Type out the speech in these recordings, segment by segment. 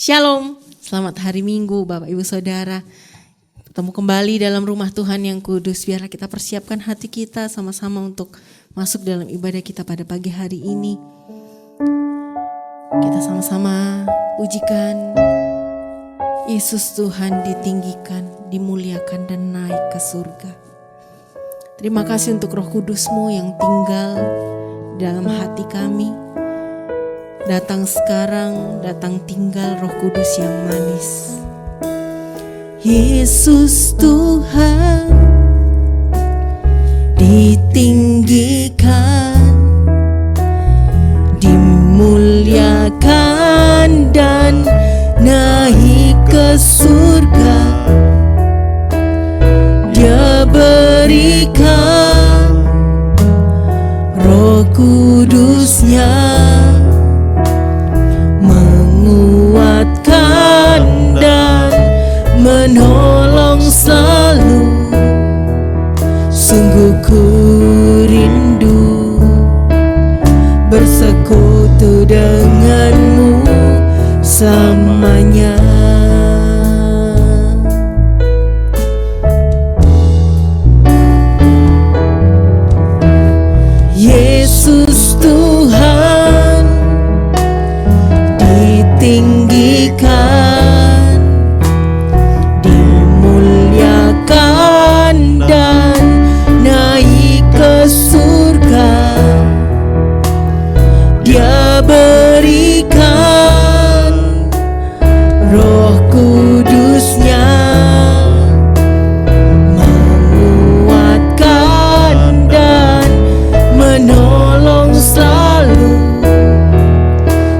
Shalom, selamat hari Minggu Bapak Ibu Saudara. Ketemu kembali dalam rumah Tuhan yang kudus. Biarlah kita persiapkan hati kita sama-sama untuk masuk dalam ibadah kita pada pagi hari ini. Kita sama-sama pujikan Yesus Tuhan, ditinggikan, dimuliakan dan naik ke surga. Terima kasih untuk Roh Kudus-Mu yang tinggal dalam hati kami. Datang sekarang, datang tinggal Roh Kudus yang manis. Yesus Tuhan, ditinggikan, dimuliakan dan naik ke surga. Dia berikan Roh Kudus-Nya, menguatkan dan menolong selalu. Sungguh ku rindu bersekutu denganmu selamanya. Yesus Tuhan, ditinggikan, dimuliakan dan naik ke surga. Dia berikan Roh Kudus-Nya, menguatkan dan menolong selalu.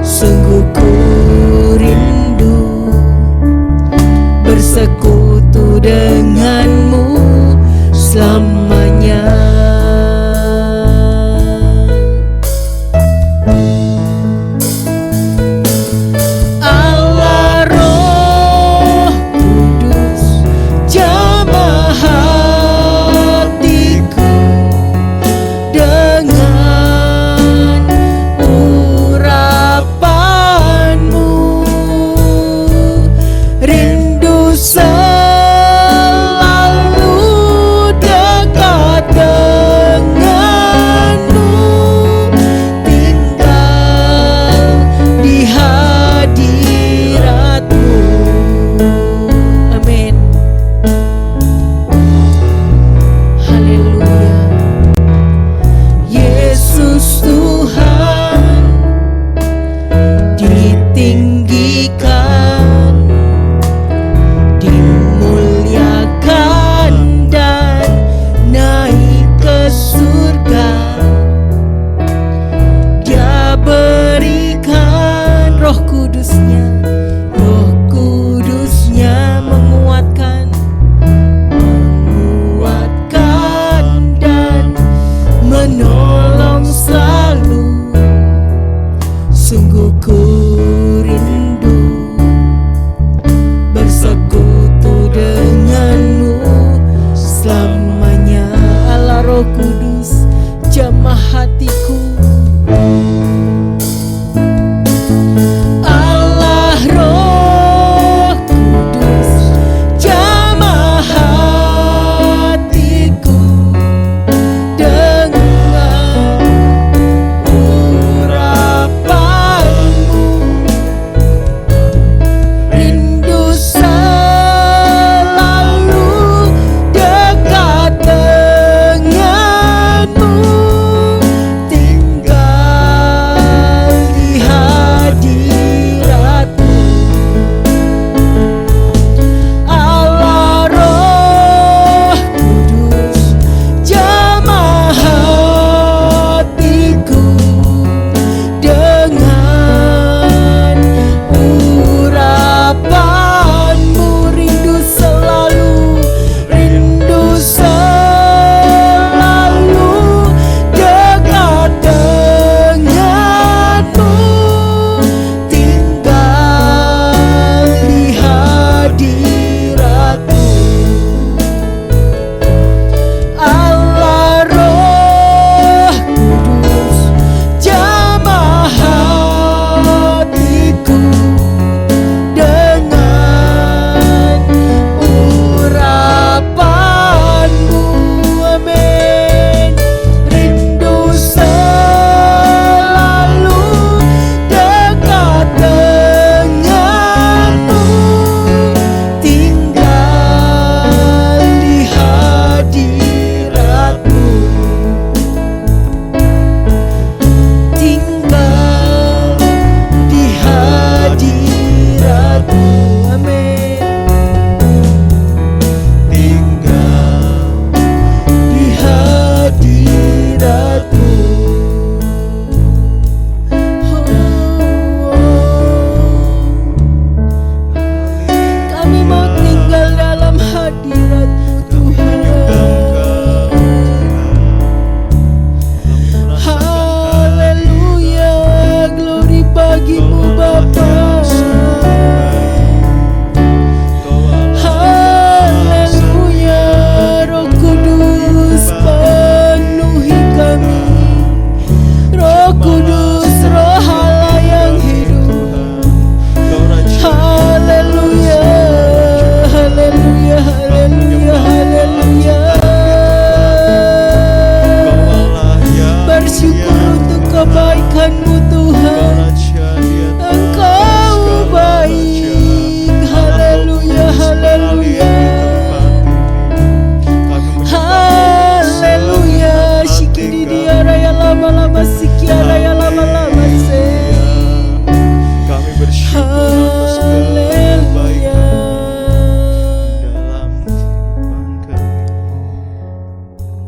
Sungguh ku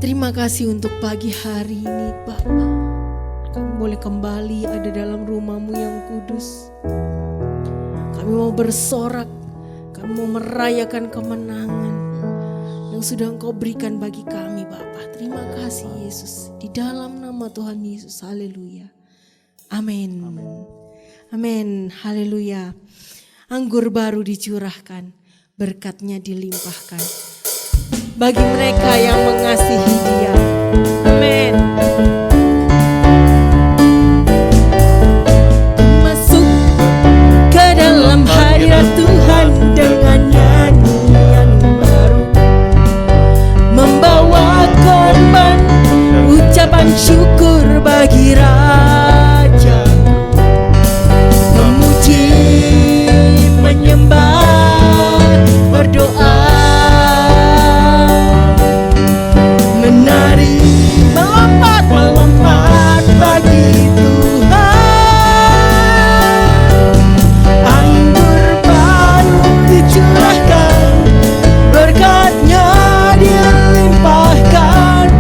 Terima kasih untuk pagi hari ini Bapa. Kami boleh kembali ada dalam rumah-Mu yang kudus. Kami mau bersorak, kami mau merayakan kemenangan yang sudah Engkau berikan bagi kami Bapa. Terima kasih Yesus. Di dalam nama Tuhan Yesus. Haleluya. Amin. Amin. Haleluya. Anggur baru dicurahkan, berkatnya dilimpahkan bagi mereka yang mengasihi Dia. Amin. Masuk ke dalam hadirat Tuhan dengan nyanyian baru, membawa korban ucapan syukur bagi Raja, memuji, menyembah, berdoa, menari, melompat bagi Tuhan. Anggur baru dicurahkan, berkatnya dilimpahkan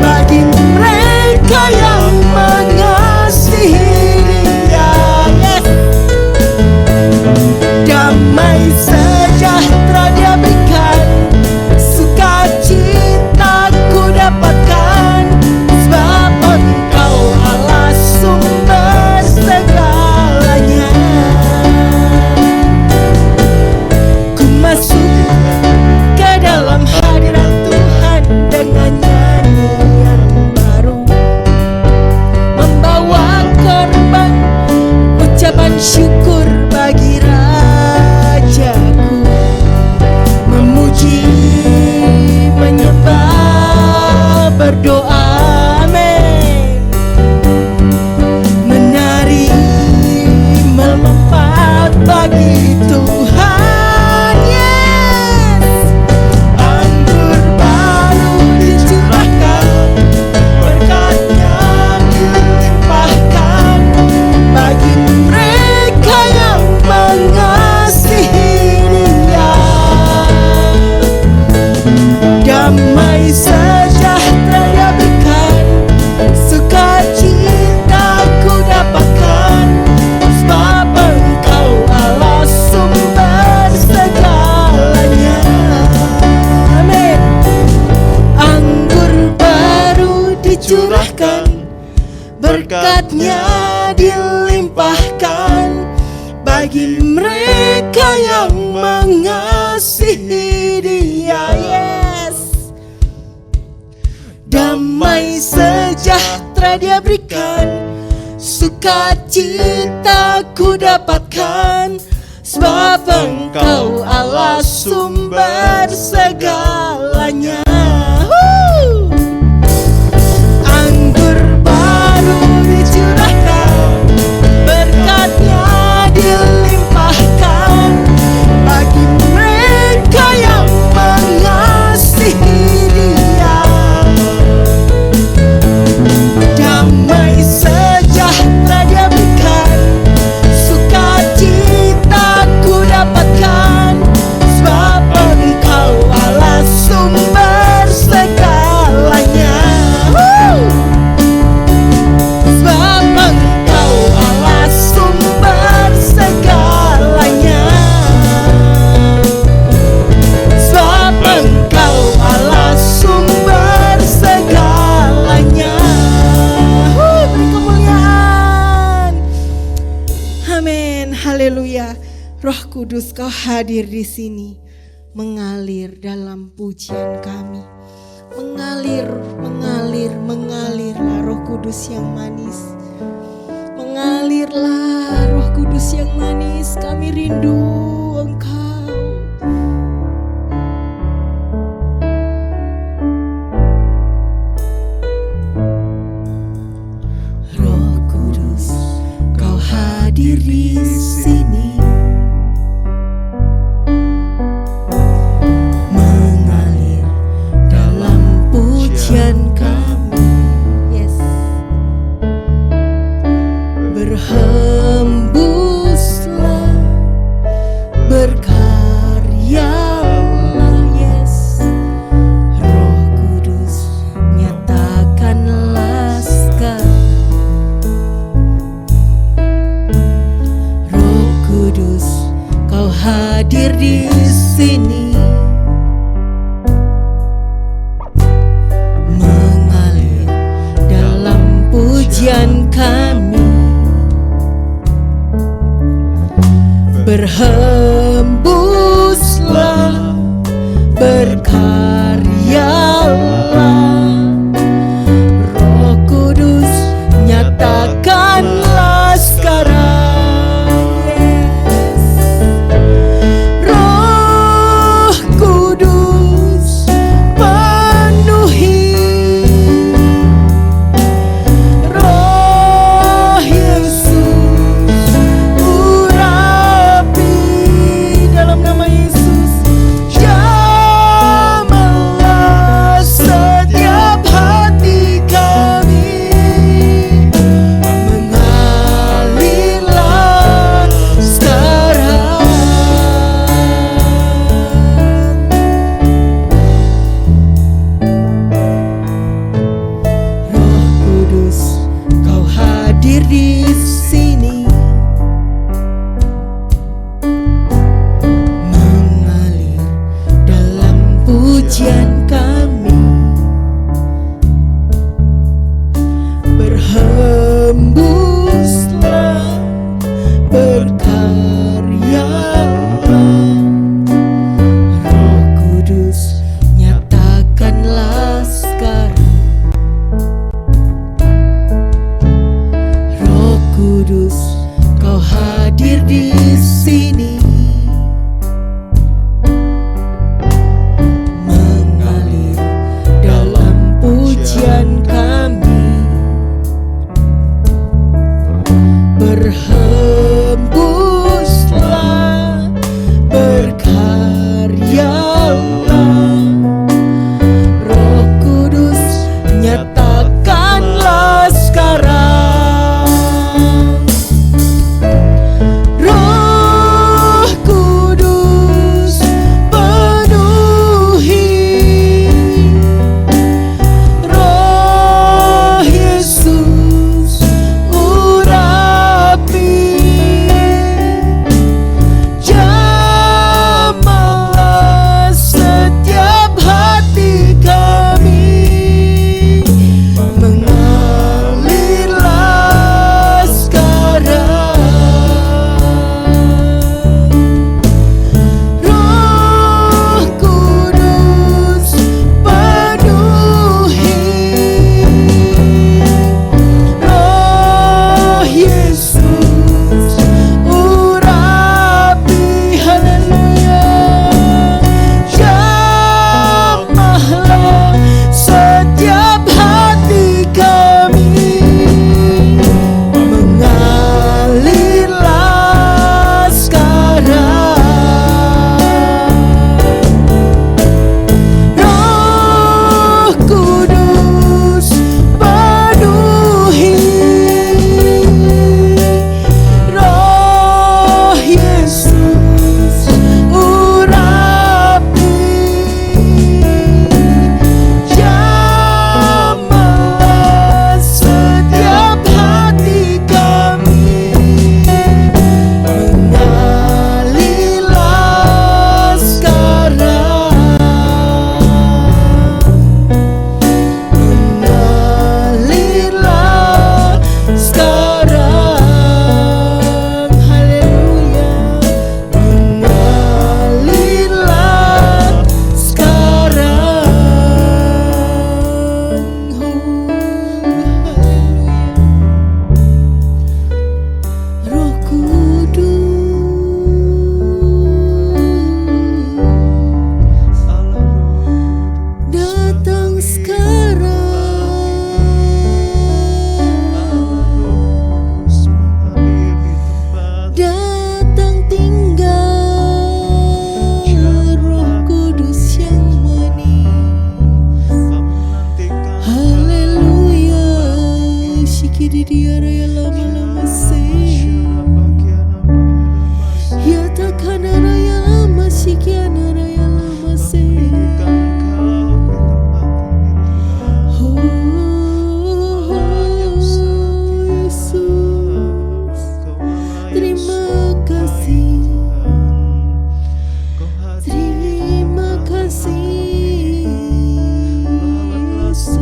bagi mereka yang mengasihi Dia. Yes. Damai sejahtera Dia berikan, sukacita ku dapatkan, sebab Engkau Allah sumber segalanya. Ku masuk ke dalam hadirat Tuhan dengan nyanyian baru, membawa korban ucapan syukur bagi Rajaku, memuji, menyembah, berdoa, amin, menari, melompat bagi Tuhan. Yes. Anggur baru dicurahkan, berkatnya dilimpahkan bagi mereka yang mengasihi Dia. Damai sejahtera Dia berikan, sukacita ku dapatkan, sebab Engkau Allah sumber segalanya. Amin. Anggur baru dicurahkan, berkatnya dilimpahkan bagi mereka yang mengasihi Dia. Yes. Damai sejahtera Dia berikan, sukacita ku dapatkan, sebab Engkau Allah sumber segalanya. Woo! Anggur baru dicurahkan, berkatnya dilimpahkan bagi mereka yang mengasihi Dia. Damai sejahtera Dia berikan, sukacita ku dapatkan, sebab Engkau Allah sumber segalanya. Sebab Engkau Allah sumber segalanya. Sebab Engkau Allah sumber segalanya. Beri kemuliaan. Amin. Haleluya. Roh Kudus, Kau hadir di sini, mengalir dalam pujian kami. Mengalir, mengalir, mengalirlah Roh Kudus yang manis. Mengalirlah Roh Kudus yang manis, kami rindu Engkau. Roh Kudus, Kau hadir di sini, mengalir dalam pujian kami. Yes. Berhembuslah pujian kami, berhembuslah, berkaryalah, Roh Kudus nyatakanlah sekarang, yes. Roh Kudus penuhi, Roh Yesus urapi dalam nama Yesus. Jamahlah setiap hati kami, mengalirlah sekarang. Roh Kudus, Kau hadir di sini, mengalir dalam pujian kami, berhembuslah, berkaryalah, Roh Kudus nyatakanlah sekarang. Roh Kudus, Kau hadir di sini, mengalir dalam pujian kami, berhembuslah, berkaryalah, Roh Kudus nyatakanlah sekarang. Roh Kudus penuhi, Roh Yesus urapi, jamahlah setiap hati kami, mengalirlah sekarang. Roh Kudus penuhi, Roh Yesus urapi, haleluya. Jamahlah setiap hati kami, mengalirlah sekarang. Roh Kudus penuhi, Roh Yesus urapi, jamahlah setiap hati kami, mengalirlah sekarang, mengalirlah sekarang, haleluya, mengalirlah sekarang, Roh Kudus datang sekarang, datang tinggal, Roh Kudus yang manis, haleluya. Shikiridiara ya lama-lama se, ya takanara ya lama, shikianara ya lama se. Oh, Yesus, terima kasih, terima kasih, Yesus.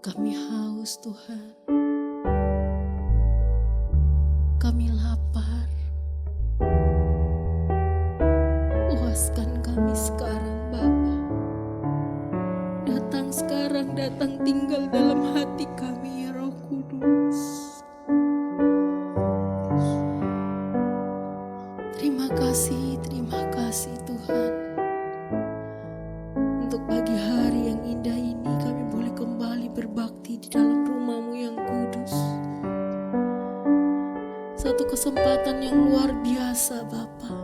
Kami haus Tuhan, kami lapar. Puaskan kami sekarang Bapa. Datang sekarang, datang tinggal dalam hati kami ya Roh Kudus. Terima kasih Tuhan. Untuk pagi hari yang indah ini kami boleh kembali berbakti di dalam rumah-Mu yang kudus. Satu kesempatan yang luar biasa Bapa.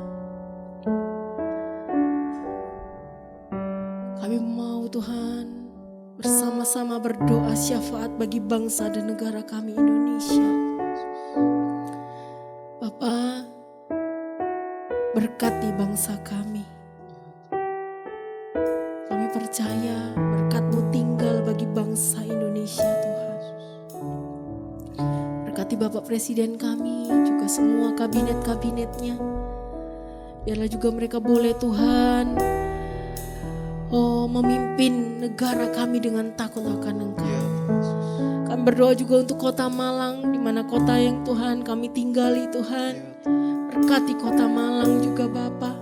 Kami mau Tuhan bersama-sama berdoa syafaat bagi bangsa dan negara kami Indonesia. Bapa, berkati bangsa kami. Kami percaya berkat-Mu tinggal bagi bangsa Indonesia Tuhan. Berkati Bapak Presiden kami, juga semua kabinet-kabinetnya. Biarlah juga mereka boleh Tuhan memimpin negara kami dengan takut akan Engkau. Kami berdoa juga untuk kota Malang, di mana kota yang Tuhan kami tinggali Tuhan. Berkati kota Malang juga Bapa.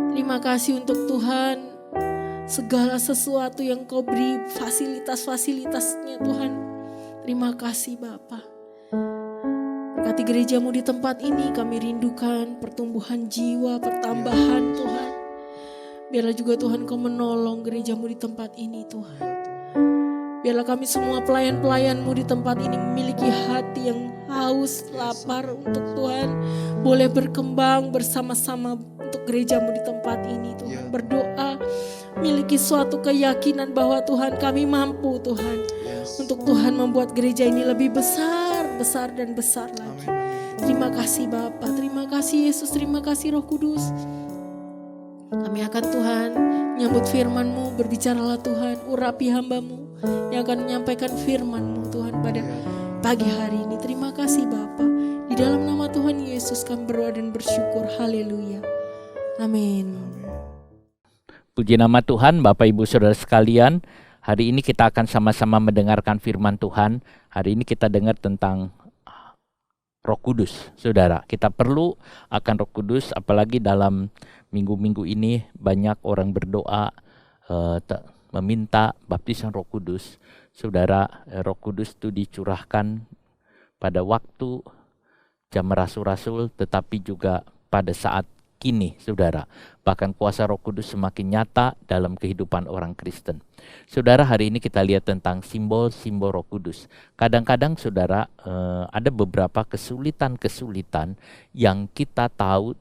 Terima kasih untuk Tuhan, segala sesuatu yang Kau beri, fasilitas-fasilitasnya Tuhan. Terima kasih Bapa. Berkati gereja-Mu di tempat ini, kami rindukan pertumbuhan jiwa, pertambahan Tuhan. Biarlah juga Tuhan Kau menolong gereja-Mu di tempat ini Tuhan. Biarlah kami semua pelayan-pelayan-Mu di tempat ini memiliki hati yang haus, lapar untuk Tuhan. Boleh berkembang bersama-sama untuk gereja-Mu di tempat ini Tuhan. Berdoa, miliki suatu keyakinan bahwa Tuhan kami mampu Tuhan. Untuk Tuhan membuat gereja ini lebih besar, besar dan besar lagi. Terima kasih Bapa, terima kasih Yesus, terima kasih Roh Kudus. Kami akan Tuhan menyambut firman-Mu, berbicaralah Tuhan, urapi hamba-Mu yang akan menyampaikan firman-Mu Tuhan pada pagi hari ini. Terima kasih Bapa. Di dalam nama Tuhan Yesus kami berdoa dan bersyukur. Haleluya. Amin. Puji nama Tuhan, Bapak Ibu Saudara sekalian. Hari ini kita akan sama-sama mendengarkan firman Tuhan. Hari ini kita dengar tentang Roh Kudus, Saudara. Kita perlu akan Roh Kudus, apalagi dalam minggu-minggu ini banyak orang berdoa meminta baptisan Roh Kudus. Saudara, Roh Kudus itu dicurahkan pada waktu zaman rasul-rasul, tetapi juga pada saat kini, Saudara. Bahkan kuasa Roh Kudus semakin nyata dalam kehidupan orang Kristen. Saudara, hari ini kita lihat tentang simbol-simbol Roh Kudus. Kadang-kadang, Saudara, ada beberapa kesulitan-kesulitan yang kita tahu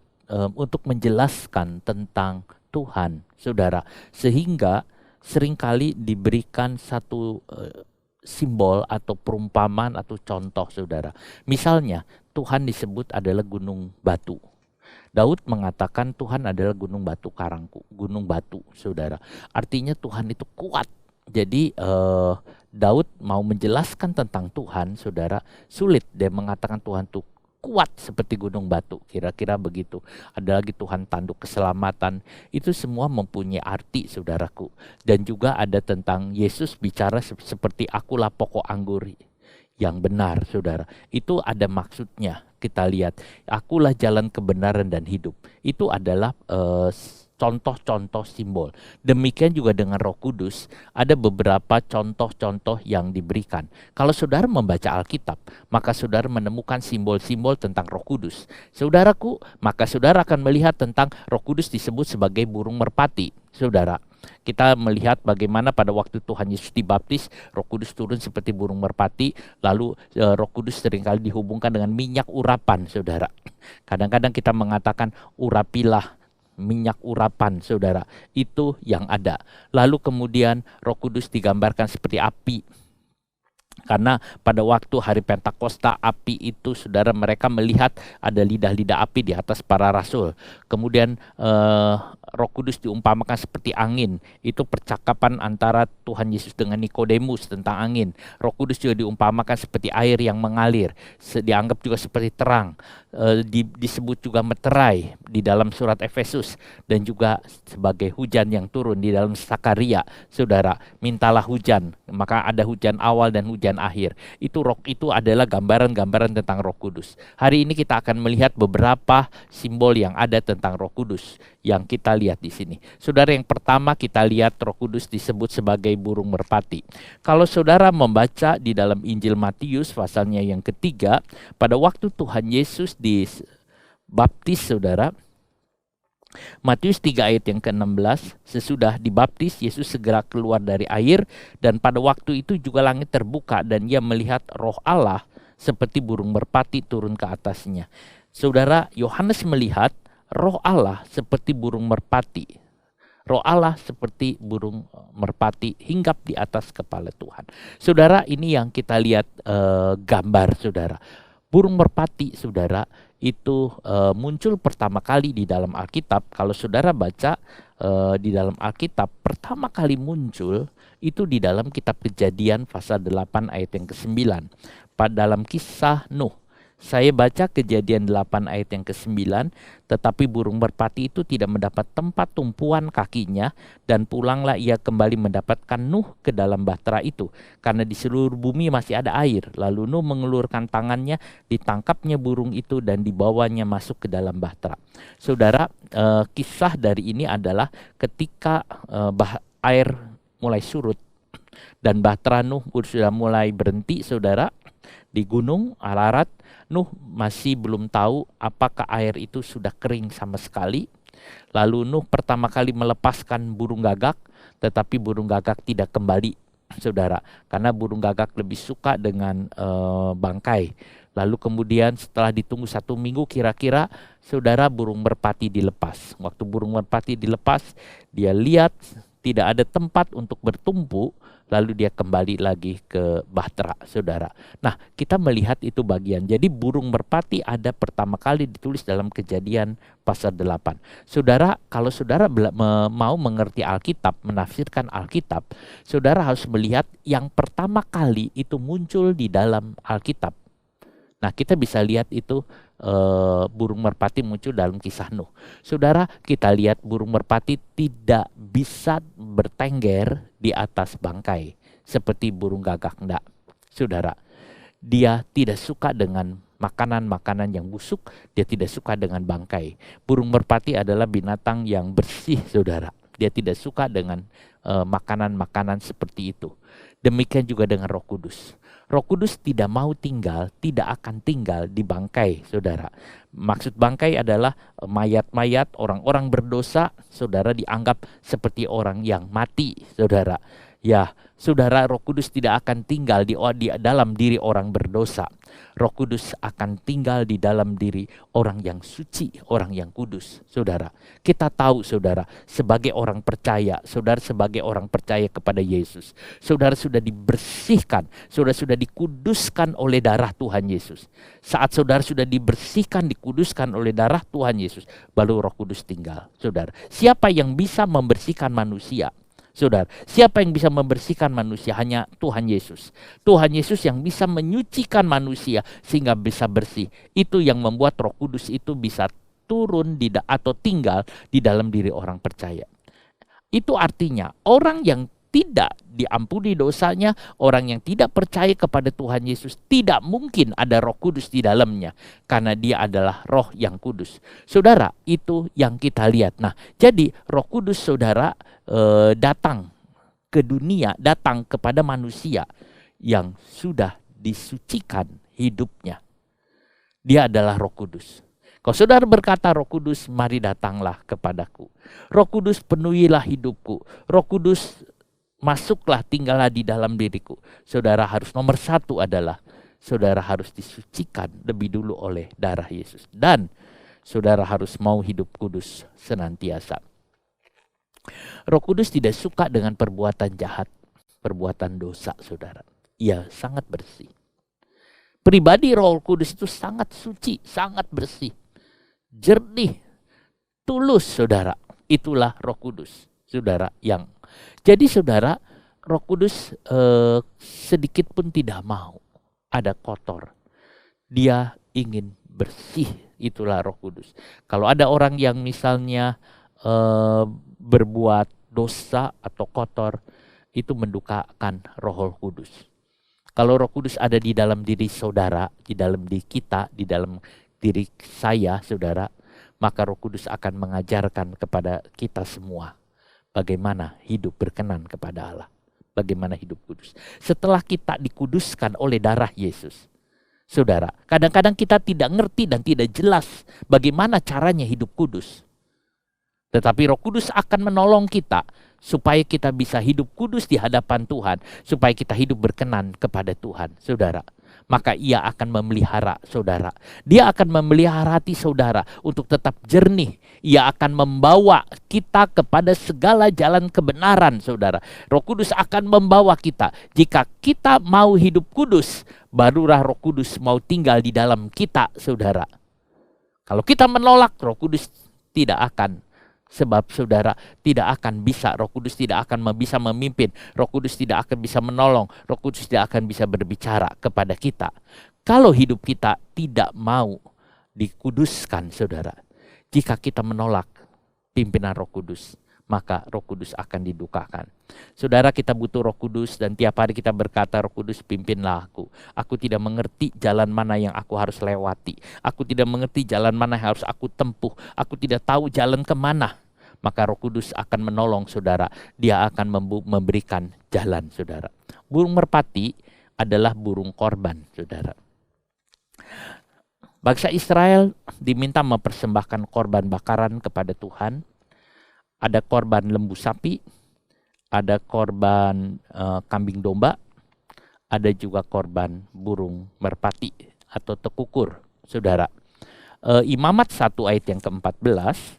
untuk menjelaskan tentang Tuhan, Saudara. Sehingga seringkali diberikan satu simbol atau perumpamaan atau contoh, Saudara. Misalnya, Tuhan disebut adalah gunung batu. Daud mengatakan Tuhan adalah gunung batu karangku, gunung batu, Saudara. Artinya Tuhan itu kuat. Jadi Daud mau menjelaskan tentang Tuhan, Saudara, sulit. Dia mengatakan Tuhan itu kuat seperti gunung batu, kira-kira begitu. Ada lagi Tuhan tanduk keselamatan. Itu semua mempunyai arti, Saudaraku. Dan juga ada tentang Yesus bicara seperti akulah pokok anggur yang benar, Saudara. Itu ada maksudnya. Kita lihat, akulah jalan kebenaran dan hidup. Itu adalah contoh-contoh simbol. Demikian juga dengan Roh Kudus, ada beberapa contoh-contoh yang diberikan. Kalau saudara membaca Alkitab, maka saudara menemukan simbol-simbol tentang Roh Kudus. Saudaraku, maka saudara akan melihat tentang Roh Kudus disebut sebagai burung merpati. Saudara, kita melihat bagaimana pada waktu Tuhan Yesus dibaptis, Roh Kudus turun seperti burung merpati. Lalu Roh Kudus seringkali dihubungkan dengan minyak urapan, Saudara. Kadang-kadang kita mengatakan urapilah, minyak urapan, Saudara. Itu yang ada. Lalu kemudian Roh Kudus digambarkan seperti api. Karena pada waktu hari Pentakosta api itu saudara mereka melihat ada lidah-lidah api di atas para rasul. Kemudian Roh Kudus diumpamakan seperti angin. Itu percakapan antara Tuhan Yesus dengan Nikodemus tentang angin. Roh Kudus juga diumpamakan seperti air yang mengalir. Dianggap juga seperti terang. Disebut juga meterai di dalam surat Efesus. Dan juga sebagai hujan yang turun di dalam Sakaria. Saudara, mintalah hujan. Maka ada hujan awal dan hujan akhir. Itu adalah gambaran-gambaran tentang Roh Kudus. Hari ini kita akan melihat beberapa simbol yang ada tentang Roh Kudus yang kita lihat di sini. Saudara, yang pertama kita lihat Roh Kudus disebut sebagai burung merpati. Kalau saudara membaca di dalam Injil Matius pasalnya yang ketiga, pada waktu Tuhan Yesus dibaptis, saudara, Matius 3 ayat yang ke-16, sesudah dibaptis Yesus segera keluar dari air, dan pada waktu itu juga langit terbuka dan ia melihat Roh Allah seperti burung merpati turun ke atasnya. Saudara, Yohanes melihat Roh Allah seperti burung merpati. Roh Allah seperti burung merpati hinggap di atas kepala Tuhan. Saudara, ini yang kita lihat gambar, saudara. Burung merpati, saudara, itu muncul pertama kali di dalam Alkitab. Kalau saudara baca di dalam Alkitab, pertama kali muncul itu di dalam kitab Kejadian pasal 8 ayat yang ke-9. Pada dalam kisah Nuh. Saya baca Kejadian 8 ayat yang ke-9, tetapi burung merpati itu tidak mendapat tempat tumpuan kakinya, dan pulanglah ia kembali mendapatkan Nuh ke dalam bahtera itu, karena di seluruh bumi masih ada air. Lalu Nuh mengelurkan tangannya, ditangkapnya burung itu dan dibawanya masuk ke dalam bahtera. Saudara, kisah dari ini adalah ketika air mulai surut dan bahtera Nuh sudah mulai berhenti, saudara, di gunung Ararat. Nuh masih belum tahu apakah air itu sudah kering sama sekali. Lalu Nuh pertama kali melepaskan burung gagak, tetapi burung gagak tidak kembali, saudara, karena burung gagak lebih suka dengan bangkai. Lalu kemudian setelah ditunggu 1 minggu kira-kira, saudara, burung merpati dilepas. Waktu burung merpati dilepas, dia lihat tidak ada tempat untuk bertumpu, lalu dia kembali lagi ke bahtera, saudara. Nah, kita melihat itu bagian. Jadi burung merpati ada pertama kali ditulis dalam Kejadian pasal 8. Saudara, kalau saudara mau mengerti Alkitab, menafsirkan Alkitab, saudara harus melihat yang pertama kali itu muncul di dalam Alkitab. Nah, kita bisa lihat itu burung merpati muncul dalam kisah Nuh. Saudara, kita lihat burung merpati tidak bisa bertengger di atas bangkai seperti burung gagak, enggak. Saudara, dia tidak suka dengan makanan-makanan yang busuk, dia tidak suka dengan bangkai. Burung merpati adalah binatang yang bersih, saudara. Dia tidak suka dengan makanan-makanan seperti itu. Demikian juga dengan Roh Kudus. Roh Kudus tidak akan tinggal di bangkai, saudara. Maksud bangkai adalah mayat-mayat orang-orang berdosa, saudara, dianggap seperti orang yang mati, saudara. Ya, saudara, Roh Kudus tidak akan tinggal di dalam diri orang berdosa. Roh Kudus akan tinggal di dalam diri orang yang suci, orang yang kudus, saudara. Kita tahu, saudara, sebagai orang percaya, saudara sebagai orang percaya kepada Yesus, saudara sudah dibersihkan, saudara sudah dikuduskan oleh darah Tuhan Yesus. Saat saudara sudah dibersihkan, dikuduskan oleh darah Tuhan Yesus, baru Roh Kudus tinggal, saudara. Siapa yang bisa membersihkan manusia? Saudara, siapa yang bisa membersihkan manusia? Hanya Tuhan Yesus. Tuhan Yesus yang bisa menyucikan manusia sehingga bisa bersih. Itu yang membuat Roh Kudus itu bisa turun atau tinggal di dalam diri orang percaya. Itu artinya orang yang tidak diampuni dosanya, orang yang tidak percaya kepada Tuhan Yesus, tidak mungkin ada Roh Kudus di dalamnya, karena dia adalah Roh yang kudus. Saudara, itu yang kita lihat. Nah, jadi Roh Kudus, saudara, datang ke dunia, datang kepada manusia yang sudah disucikan hidupnya. Dia adalah Roh Kudus. Kalau saudara berkata, Roh Kudus, mari datanglah kepadaku. Roh Kudus, penuhilah hidupku. Roh Kudus, masuklah, tinggallah di dalam diriku. Saudara harus, nomor 1 adalah saudara harus disucikan lebih dulu oleh darah Yesus. Dan saudara harus mau hidup kudus senantiasa. Roh Kudus tidak suka dengan perbuatan jahat, perbuatan dosa, saudara. ia sangat bersih. Pribadi Roh Kudus itu sangat suci, sangat bersih, jernih, tulus, saudara. Itulah Roh Kudus, saudara. Jadi saudara, Roh Kudus sedikit pun tidak mau ada kotor. Dia ingin bersih, itulah Roh Kudus. Kalau ada orang yang misalnya berbuat dosa atau kotor, itu mendukakan Roh Kudus. Kalau Roh Kudus ada di dalam diri saudara, di dalam diri kita, di dalam diri saya, saudara, maka Roh Kudus akan mengajarkan kepada kita semua bagaimana hidup berkenan kepada Allah. Bagaimana hidup kudus. Setelah kita dikuduskan oleh darah Yesus, saudara, kadang-kadang kita tidak ngerti dan tidak jelas bagaimana caranya hidup kudus. Tetapi Roh Kudus akan menolong kita supaya kita bisa hidup kudus di hadapan Tuhan, supaya kita hidup berkenan kepada Tuhan, saudara. Maka ia akan memelihara saudara. Dia akan memelihara hati saudara untuk tetap jernih. Ia akan membawa kita kepada segala jalan kebenaran, saudara. Roh Kudus akan membawa kita. Jika kita mau hidup kudus, barulah Roh Kudus mau tinggal di dalam kita, saudara. Kalau kita menolak, Roh Kudus tidak akan. Sebab saudara tidak akan bisa, Roh Kudus tidak akan bisa memimpin, Roh Kudus tidak akan bisa menolong, Roh Kudus tidak akan bisa berbicara kepada kita. Kalau hidup kita tidak mau dikuduskan, saudara, jika kita menolak pimpinan Roh Kudus, maka Roh Kudus akan didukakan. Saudara, kita butuh Roh Kudus dan tiap hari kita berkata, Roh Kudus pimpinlah aku. Aku tidak mengerti jalan mana yang aku harus lewati. Aku tidak mengerti jalan mana yang harus aku tempuh. Aku tidak tahu jalan kemana. Maka Roh Kudus akan menolong saudara. Dia akan memberikan jalan, saudara. Burung merpati adalah burung korban, saudara. Bangsa Israel diminta mempersembahkan korban bakaran kepada Tuhan. Ada korban lembu sapi, ada korban kambing domba, ada juga korban burung merpati atau tekukur, saudara. Imamat 1 ayat yang ke-14,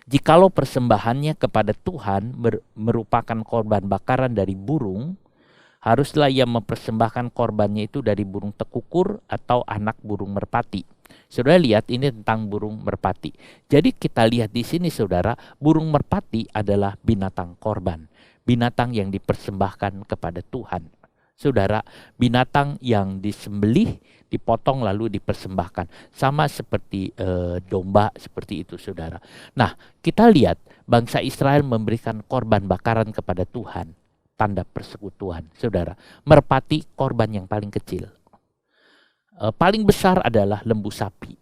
jikalau persembahannya kepada Tuhan merupakan korban bakaran dari burung, haruslah ia mempersembahkan korbannya itu dari burung tekukur atau anak burung merpati. Saudara lihat, ini tentang burung merpati. Jadi kita lihat di sini, saudara, burung merpati adalah binatang korban, binatang yang dipersembahkan kepada Tuhan. Saudara, binatang yang disembelih, dipotong lalu dipersembahkan, sama seperti domba, seperti itu, saudara. Nah, kita lihat bangsa Israel memberikan korban bakaran kepada Tuhan, tanda persekutuan, saudara. Merpati korban yang paling kecil. Paling besar adalah lembu sapi,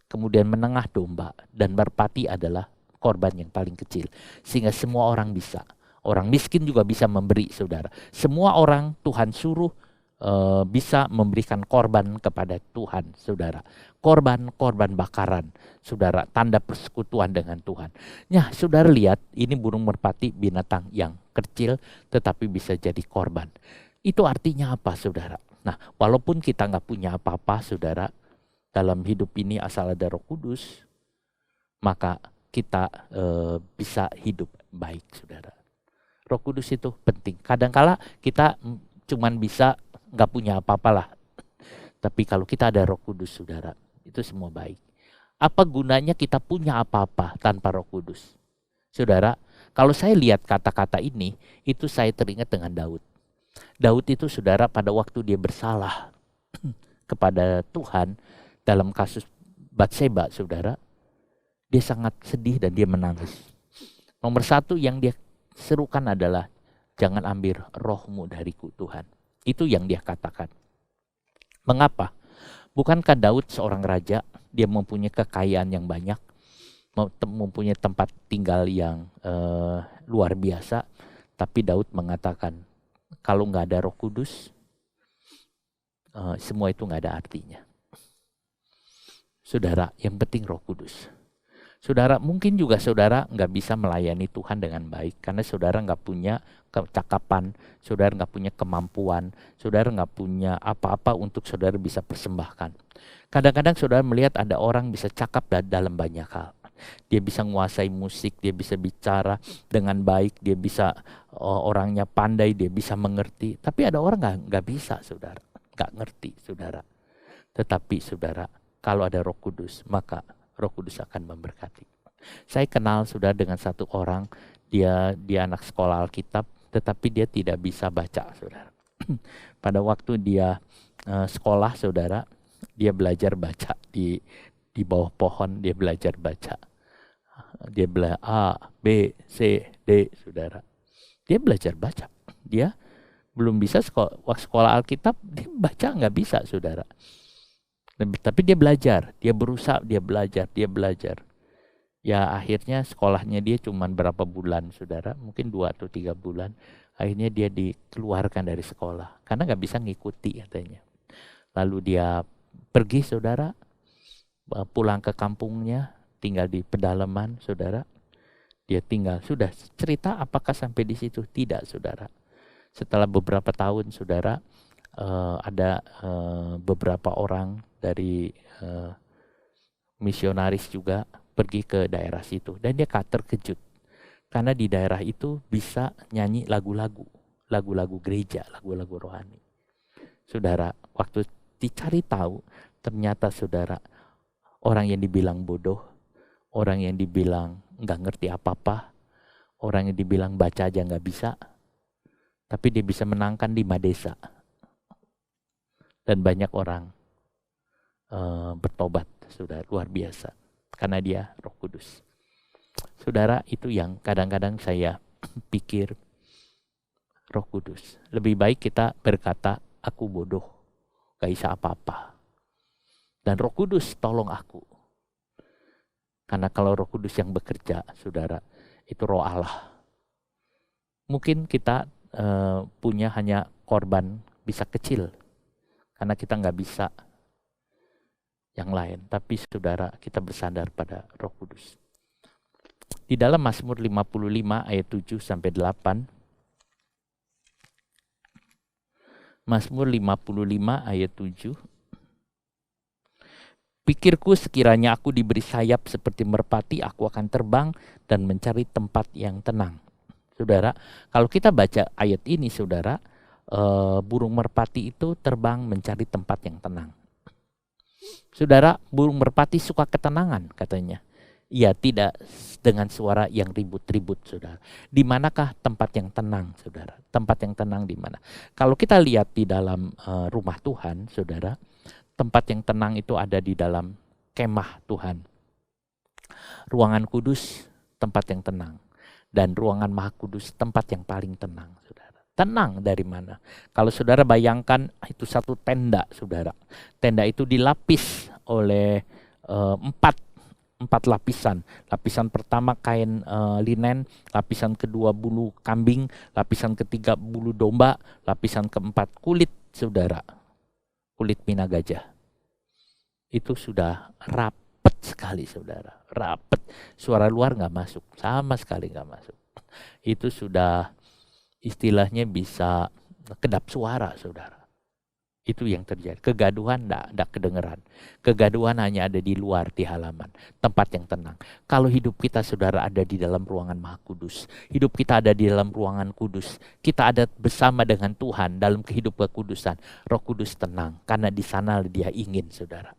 kemudian menengah domba, dan merpati adalah korban yang paling kecil. Sehingga semua orang bisa, orang miskin juga bisa memberi, saudara. Semua orang Tuhan suruh bisa memberikan korban kepada Tuhan, saudara. Korban bakaran, saudara, tanda persekutuan dengan Tuhan. Nah, saudara lihat, ini burung merpati binatang yang kecil tetapi bisa jadi korban. Itu artinya apa, saudara? Nah, walaupun kita nggak punya apa-apa, saudara, dalam hidup ini asal ada Roh Kudus, maka kita bisa hidup baik, saudara. Roh Kudus itu penting. Kadangkala kita cuman bisa nggak punya apa-apa lah. Tapi kalau kita ada Roh Kudus, saudara, itu semua baik. Apa gunanya kita punya apa-apa tanpa Roh Kudus? Saudara, kalau saya lihat kata-kata ini, itu saya teringat dengan Daud. Daud itu, saudara, pada waktu dia bersalah kepada Tuhan dalam kasus Batseba, saudara, dia sangat sedih dan dia menangis. Nomor satu yang dia serukan adalah, jangan ambil rohmu dariku, Tuhan. Itu yang dia katakan. Mengapa? Bukankah Daud seorang raja, dia mempunyai kekayaan yang banyak, mempunyai tempat tinggal yang luar biasa, tapi Daud mengatakan, kalau nggak ada Roh Kudus, semua itu nggak ada artinya. Saudara, yang penting Roh Kudus. Saudara, mungkin juga saudara nggak bisa melayani Tuhan dengan baik karena saudara nggak punya kecakapan, saudara nggak punya kemampuan, saudara nggak punya apa-apa untuk saudara bisa persembahkan. Kadang-kadang saudara melihat ada orang bisa cakap dalam banyak hal. Dia bisa menguasai musik, dia bisa bicara dengan baik, dia bisa orangnya pandai, dia bisa mengerti. Tapi ada orang nggak bisa, saudara, nggak ngerti, saudara. Tetapi saudara, kalau ada Roh Kudus, maka Roh Kudus akan memberkati. Saya kenal saudara dengan satu orang, dia anak sekolah Alkitab, tetapi dia tidak bisa baca, saudara. Pada waktu dia sekolah, saudara, dia belajar baca di bawah pohon, dia belajar baca. Dia belajar A, B, C, D, saudara. Dia belajar baca. Dia belum bisa sekolah Alkitab, dia baca nggak bisa, saudara. Tapi dia belajar, dia berusaha, dia belajar. Ya akhirnya sekolahnya dia cuma berapa bulan, saudara, mungkin 2 atau 3 bulan. Akhirnya dia dikeluarkan dari sekolah karena nggak bisa ngikuti katanya. Lalu dia pergi, saudara, pulang ke kampungnya, tinggal di pedalaman, saudara. Dia tinggal, sudah cerita apakah sampai di situ? Tidak, saudara. Setelah beberapa tahun, saudara, ada beberapa orang dari misionaris juga pergi ke daerah situ. Dan dia terkejut. Karena di daerah itu bisa nyanyi lagu-lagu gereja, lagu-lagu rohani. Saudara, waktu dicari tahu, ternyata saudara, orang yang dibilang bodoh, orang yang dibilang nggak ngerti apa-apa, orang yang dibilang baca aja nggak bisa, tapi dia bisa menangkan 5 desa. Dan banyak orang bertobat, saudara, luar biasa. Karena dia Roh Kudus. Saudara, itu yang kadang-kadang saya pikir, Roh Kudus. Lebih baik kita berkata, aku bodoh, gak bisa apa-apa. Dan Roh Kudus tolong aku. Karena kalau Roh Kudus yang bekerja, saudara, itu Roh Allah. Mungkin kita punya hanya korban bisa kecil. Karena kita gak bisa yang lain. Tapi saudara, kita bersandar pada Roh Kudus. Di dalam Mazmur 55 ayat 7 sampai 8. Mazmur 55 ayat 7. Pikirku sekiranya aku diberi sayap seperti merpati, aku akan terbang dan mencari tempat yang tenang. Saudara, kalau kita baca ayat ini, saudara, burung merpati itu terbang mencari tempat yang tenang. Saudara, burung merpati suka ketenangan katanya. Ya, tidak dengan suara yang ribut-ribut, saudara. Di manakah tempat yang tenang, saudara? Tempat yang tenang di mana? Kalau kita lihat di dalam rumah Tuhan, saudara, tempat yang tenang itu ada di dalam kemah Tuhan. Ruangan kudus, tempat yang tenang. Dan ruangan maha kudus, tempat yang paling tenang, saudara. Tenang dari mana? Kalau saudara bayangkan itu satu tenda, saudara. Tenda itu dilapis oleh 4 lapisan. Lapisan pertama kain linen, lapisan kedua bulu kambing, lapisan ketiga bulu domba, lapisan keempat kulit, saudara. Kulit mina gajah. Itu sudah rapet sekali, saudara. Rapet. Suara luar nggak masuk, sama sekali nggak masuk. Itu sudah istilahnya bisa kedap suara, saudara. Itu yang terjadi. Kegaduhan enggak kedengeran. Kegaduhan hanya ada di luar, di halaman. Tempat yang tenang. Kalau hidup kita, saudara, ada di dalam ruangan maha kudus. Hidup kita ada di dalam ruangan kudus. Kita ada bersama dengan Tuhan dalam kehidupan kekudusan. Roh Kudus tenang. Karena di sana dia ingin, saudara.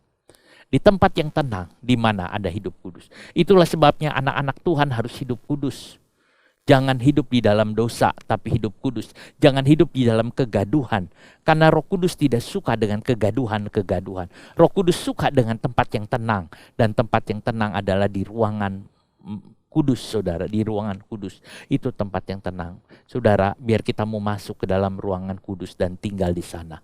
Di tempat yang tenang, di mana ada hidup kudus. Itulah sebabnya anak-anak Tuhan harus hidup kudus. Jangan hidup di dalam dosa, tapi hidup kudus. Jangan hidup di dalam kegaduhan. Karena Roh Kudus tidak suka dengan kegaduhan-kegaduhan. Roh Kudus suka dengan tempat yang tenang. Dan tempat yang tenang adalah di ruangan kudus, saudara. Di ruangan kudus. Itu tempat yang tenang. Saudara, biar kita mau masuk ke dalam ruangan kudus dan tinggal di sana.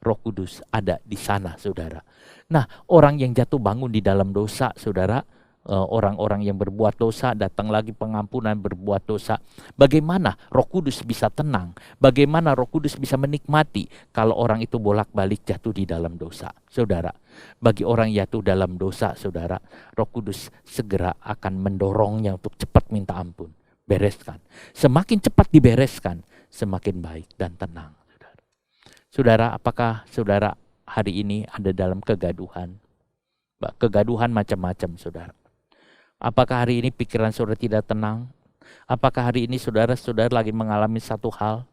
Roh Kudus ada di sana, saudara. Nah, orang yang jatuh bangun di dalam dosa, saudara, orang-orang yang berbuat dosa, datang lagi pengampunan, berbuat dosa. Bagaimana Roh Kudus bisa tenang? Bagaimana Roh Kudus bisa menikmati kalau orang itu bolak-balik jatuh di dalam dosa? Saudara, bagi orang jatuh dalam dosa, saudara, Roh Kudus segera akan mendorongnya untuk cepat minta ampun. Bereskan. Semakin cepat dibereskan, semakin baik dan tenang. Saudara, apakah saudara hari ini ada dalam kegaduhan? Kegaduhan macam-macam, saudara. Apakah hari ini pikiran saudara tidak tenang? Apakah hari ini saudara lagi mengalami satu hal,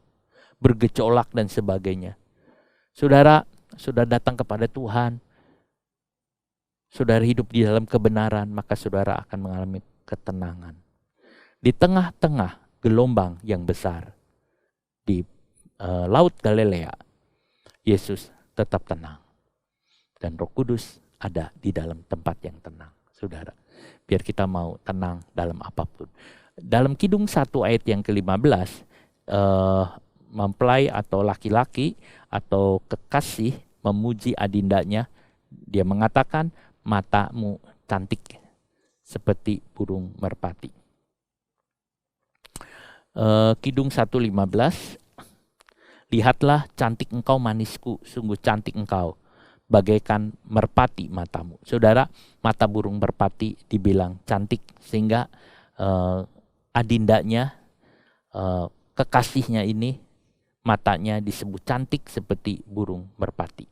bergejolak dan sebagainya? Saudara sudah datang kepada Tuhan, saudara hidup di dalam kebenaran, maka saudara akan mengalami ketenangan. Di tengah-tengah gelombang yang besar di Laut Galilea, Yesus tetap tenang. Dan Roh Kudus ada di dalam tempat yang tenang, saudara. Biar kita mau tenang dalam apapun. Dalam Kidung 1 ayat yang ke-15, mempelai atau laki-laki atau kekasih memuji adindanya. Dia mengatakan, matamu cantik seperti burung merpati. Kidung 1:15, lihatlah cantik engkau manisku, sungguh cantik engkau, bagaikan merpati matamu. Saudara, mata burung merpati dibilang cantik, sehingga adindanya, kekasihnya ini, matanya disebut cantik seperti burung merpati.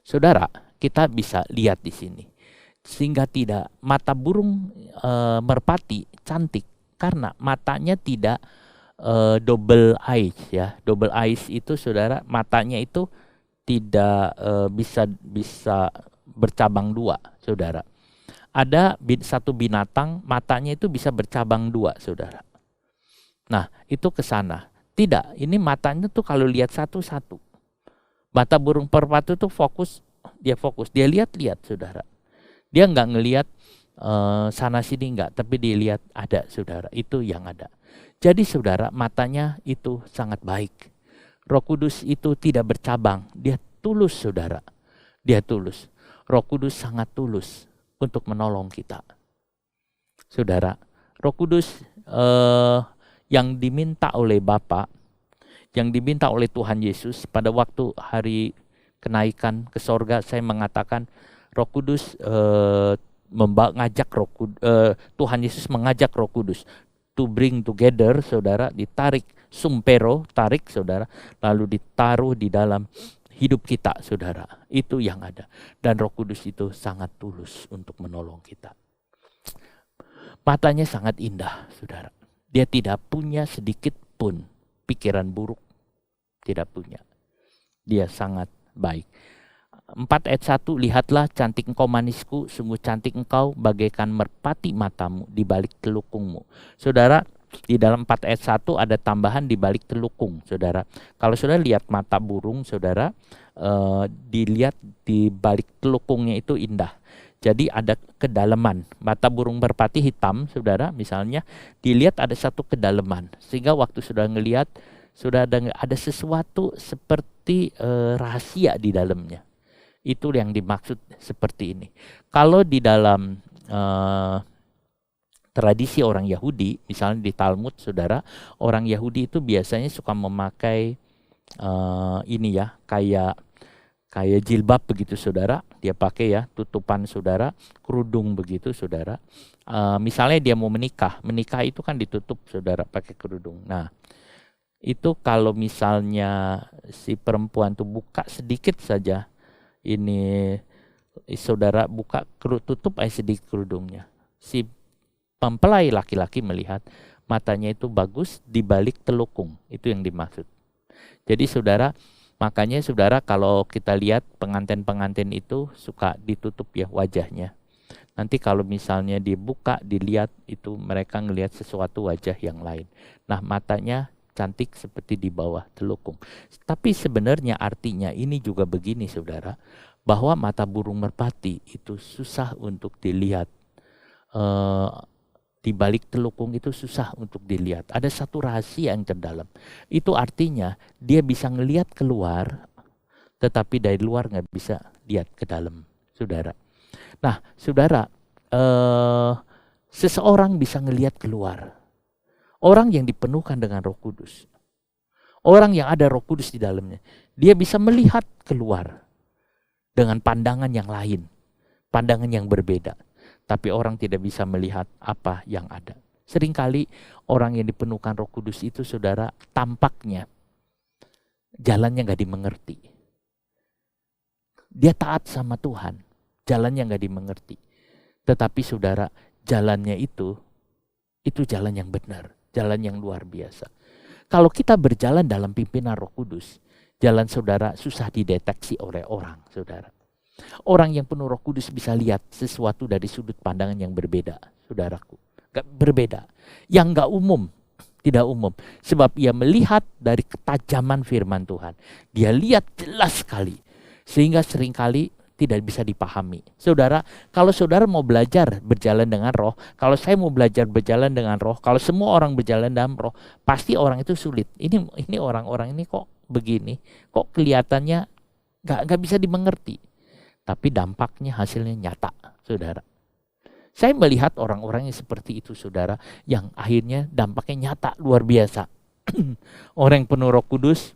Saudara, kita bisa lihat di sini, sehingga tidak mata burung merpati cantik karena matanya tidak double eyes ya. Double eyes itu saudara, matanya itu tidak bisa bercabang dua, saudara. Ada satu binatang matanya itu bisa bercabang dua, saudara. Nah, itu ke sana. Tidak, ini matanya tuh kalau lihat satu-satu. Mata burung merpati itu fokus, dia lihat-lihat, saudara. Dia nggak ngelihat sana sini nggak, tapi dia lihat ada, saudara. Itu yang ada. Jadi saudara, matanya itu sangat baik. Roh Kudus itu tidak bercabang, dia tulus, saudara. Dia tulus. Roh Kudus sangat tulus untuk menolong kita. Saudara, Roh Kudus yang diminta oleh Bapa, yang diminta oleh Tuhan Yesus pada waktu hari kenaikan ke sorga, saya mengatakan Roh Kudus mengajak Tuhan Yesus mengajak Roh Kudus to bring together, saudara, ditarik, sumpero, tarik, saudara, lalu ditaruh di dalam hidup kita, saudara. Itu yang ada. Dan Roh Kudus itu sangat tulus untuk menolong kita. Matanya sangat indah, saudara. Dia tidak punya sedikit pun pikiran buruk. Tidak punya. Dia sangat baik. 4 ayat 1, lihatlah cantik engkau manisku, sungguh cantik engkau bagaikan merpati matamu di balik telukungmu. Saudara, di dalam 4 ayat 1 ada tambahan di balik telukung, saudara. Kalau saudara lihat mata burung, saudara, dilihat di balik telukungnya itu indah. Jadi ada kedalaman. Mata burung merpati hitam, saudara, misalnya, dilihat ada satu kedalaman. Sehingga waktu sudah ngelihat, sudah ada sesuatu seperti rahasia di dalamnya. Itu yang dimaksud seperti ini. Kalau di dalam tradisi orang Yahudi, misalnya di Talmud, saudara, orang Yahudi itu biasanya suka memakai ini ya, kayak jilbab begitu, saudara. Dia pakai ya, tutupan, saudara, kerudung begitu, saudara. Misalnya dia mau menikah itu kan ditutup, saudara, pakai kerudung. Nah, itu kalau misalnya si perempuan tuh buka sedikit saja, ini saudara buka tutup aja sedikit kerudungnya, si mempelai laki-laki melihat matanya itu bagus di balik telukung. Itu yang dimaksud. Jadi saudara, makanya saudara kalau kita lihat pengantin-pengantin itu suka ditutup ya wajahnya. Nanti kalau misalnya dibuka, dilihat, itu mereka ngelihat sesuatu wajah yang lain. Nah, matanya cantik seperti di bawah telukung. Tapi sebenarnya artinya ini juga begini, saudara, bahwa mata burung merpati itu susah untuk dilihat. Di balik telukung itu susah untuk dilihat. Ada satu rahasia yang terdalam. Itu artinya dia bisa ngelihat keluar, tetapi dari luar nggak bisa lihat ke dalam, saudara. Nah, saudara, seseorang bisa ngelihat keluar. Orang yang dipenuhkan dengan Roh Kudus, orang yang ada Roh Kudus di dalamnya, dia bisa melihat keluar dengan pandangan yang lain, pandangan yang berbeda. Tapi orang tidak bisa melihat apa yang ada. Seringkali orang yang dipenuhkan Roh Kudus itu, saudara, tampaknya jalannya nggak dimengerti. Dia taat sama Tuhan, jalannya nggak dimengerti. Tetapi saudara, jalannya itu jalan yang benar, jalan yang luar biasa. Kalau kita berjalan dalam pimpinan Roh Kudus, jalan saudara susah dideteksi oleh orang, saudara. Orang yang penuh Roh Kudus bisa lihat sesuatu dari sudut pandangan yang berbeda, saudaraku. Berbeda, yang gak umum, tidak umum. Sebab ia melihat dari ketajaman firman Tuhan. Dia lihat jelas sekali, sehingga seringkali tidak bisa dipahami. Saudara, kalau saudara mau belajar berjalan dengan roh, kalau saya mau belajar berjalan dengan roh, kalau semua orang berjalan dalam roh, pasti orang itu sulit. Ini orang-orang ini kok begini, kok kelihatannya gak bisa dimengerti. Tapi dampaknya, hasilnya nyata, saudara. Saya melihat orang-orang yang seperti itu, saudara, yang akhirnya dampaknya nyata, luar biasa. Orang yang penuh Roh Kudus,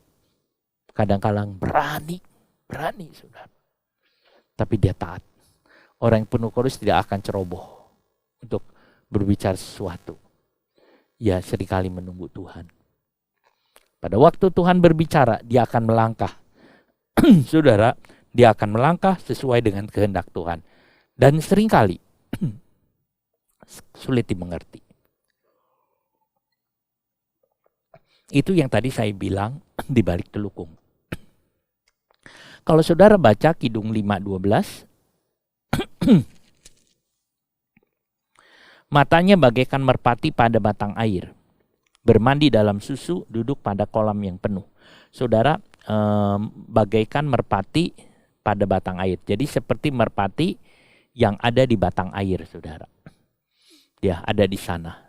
kadang-kadang berani, saudara. Tapi dia taat. Orang yang penuh Kudus tidak akan ceroboh untuk berbicara sesuatu. Ya, seringkali menunggu Tuhan. Pada waktu Tuhan berbicara, dia akan melangkah. Saudara, dia akan melangkah sesuai dengan kehendak Tuhan. Dan seringkali sulit dimengerti. Itu yang tadi saya bilang di balik telukung. Kalau saudara baca Kidung 5:12, matanya bagaikan merpati pada batang air, bermandi dalam susu, duduk pada kolam yang penuh. Saudara, bagaikan merpati pada batang air. Jadi seperti merpati yang ada di batang air, saudara. Dia ada di sana.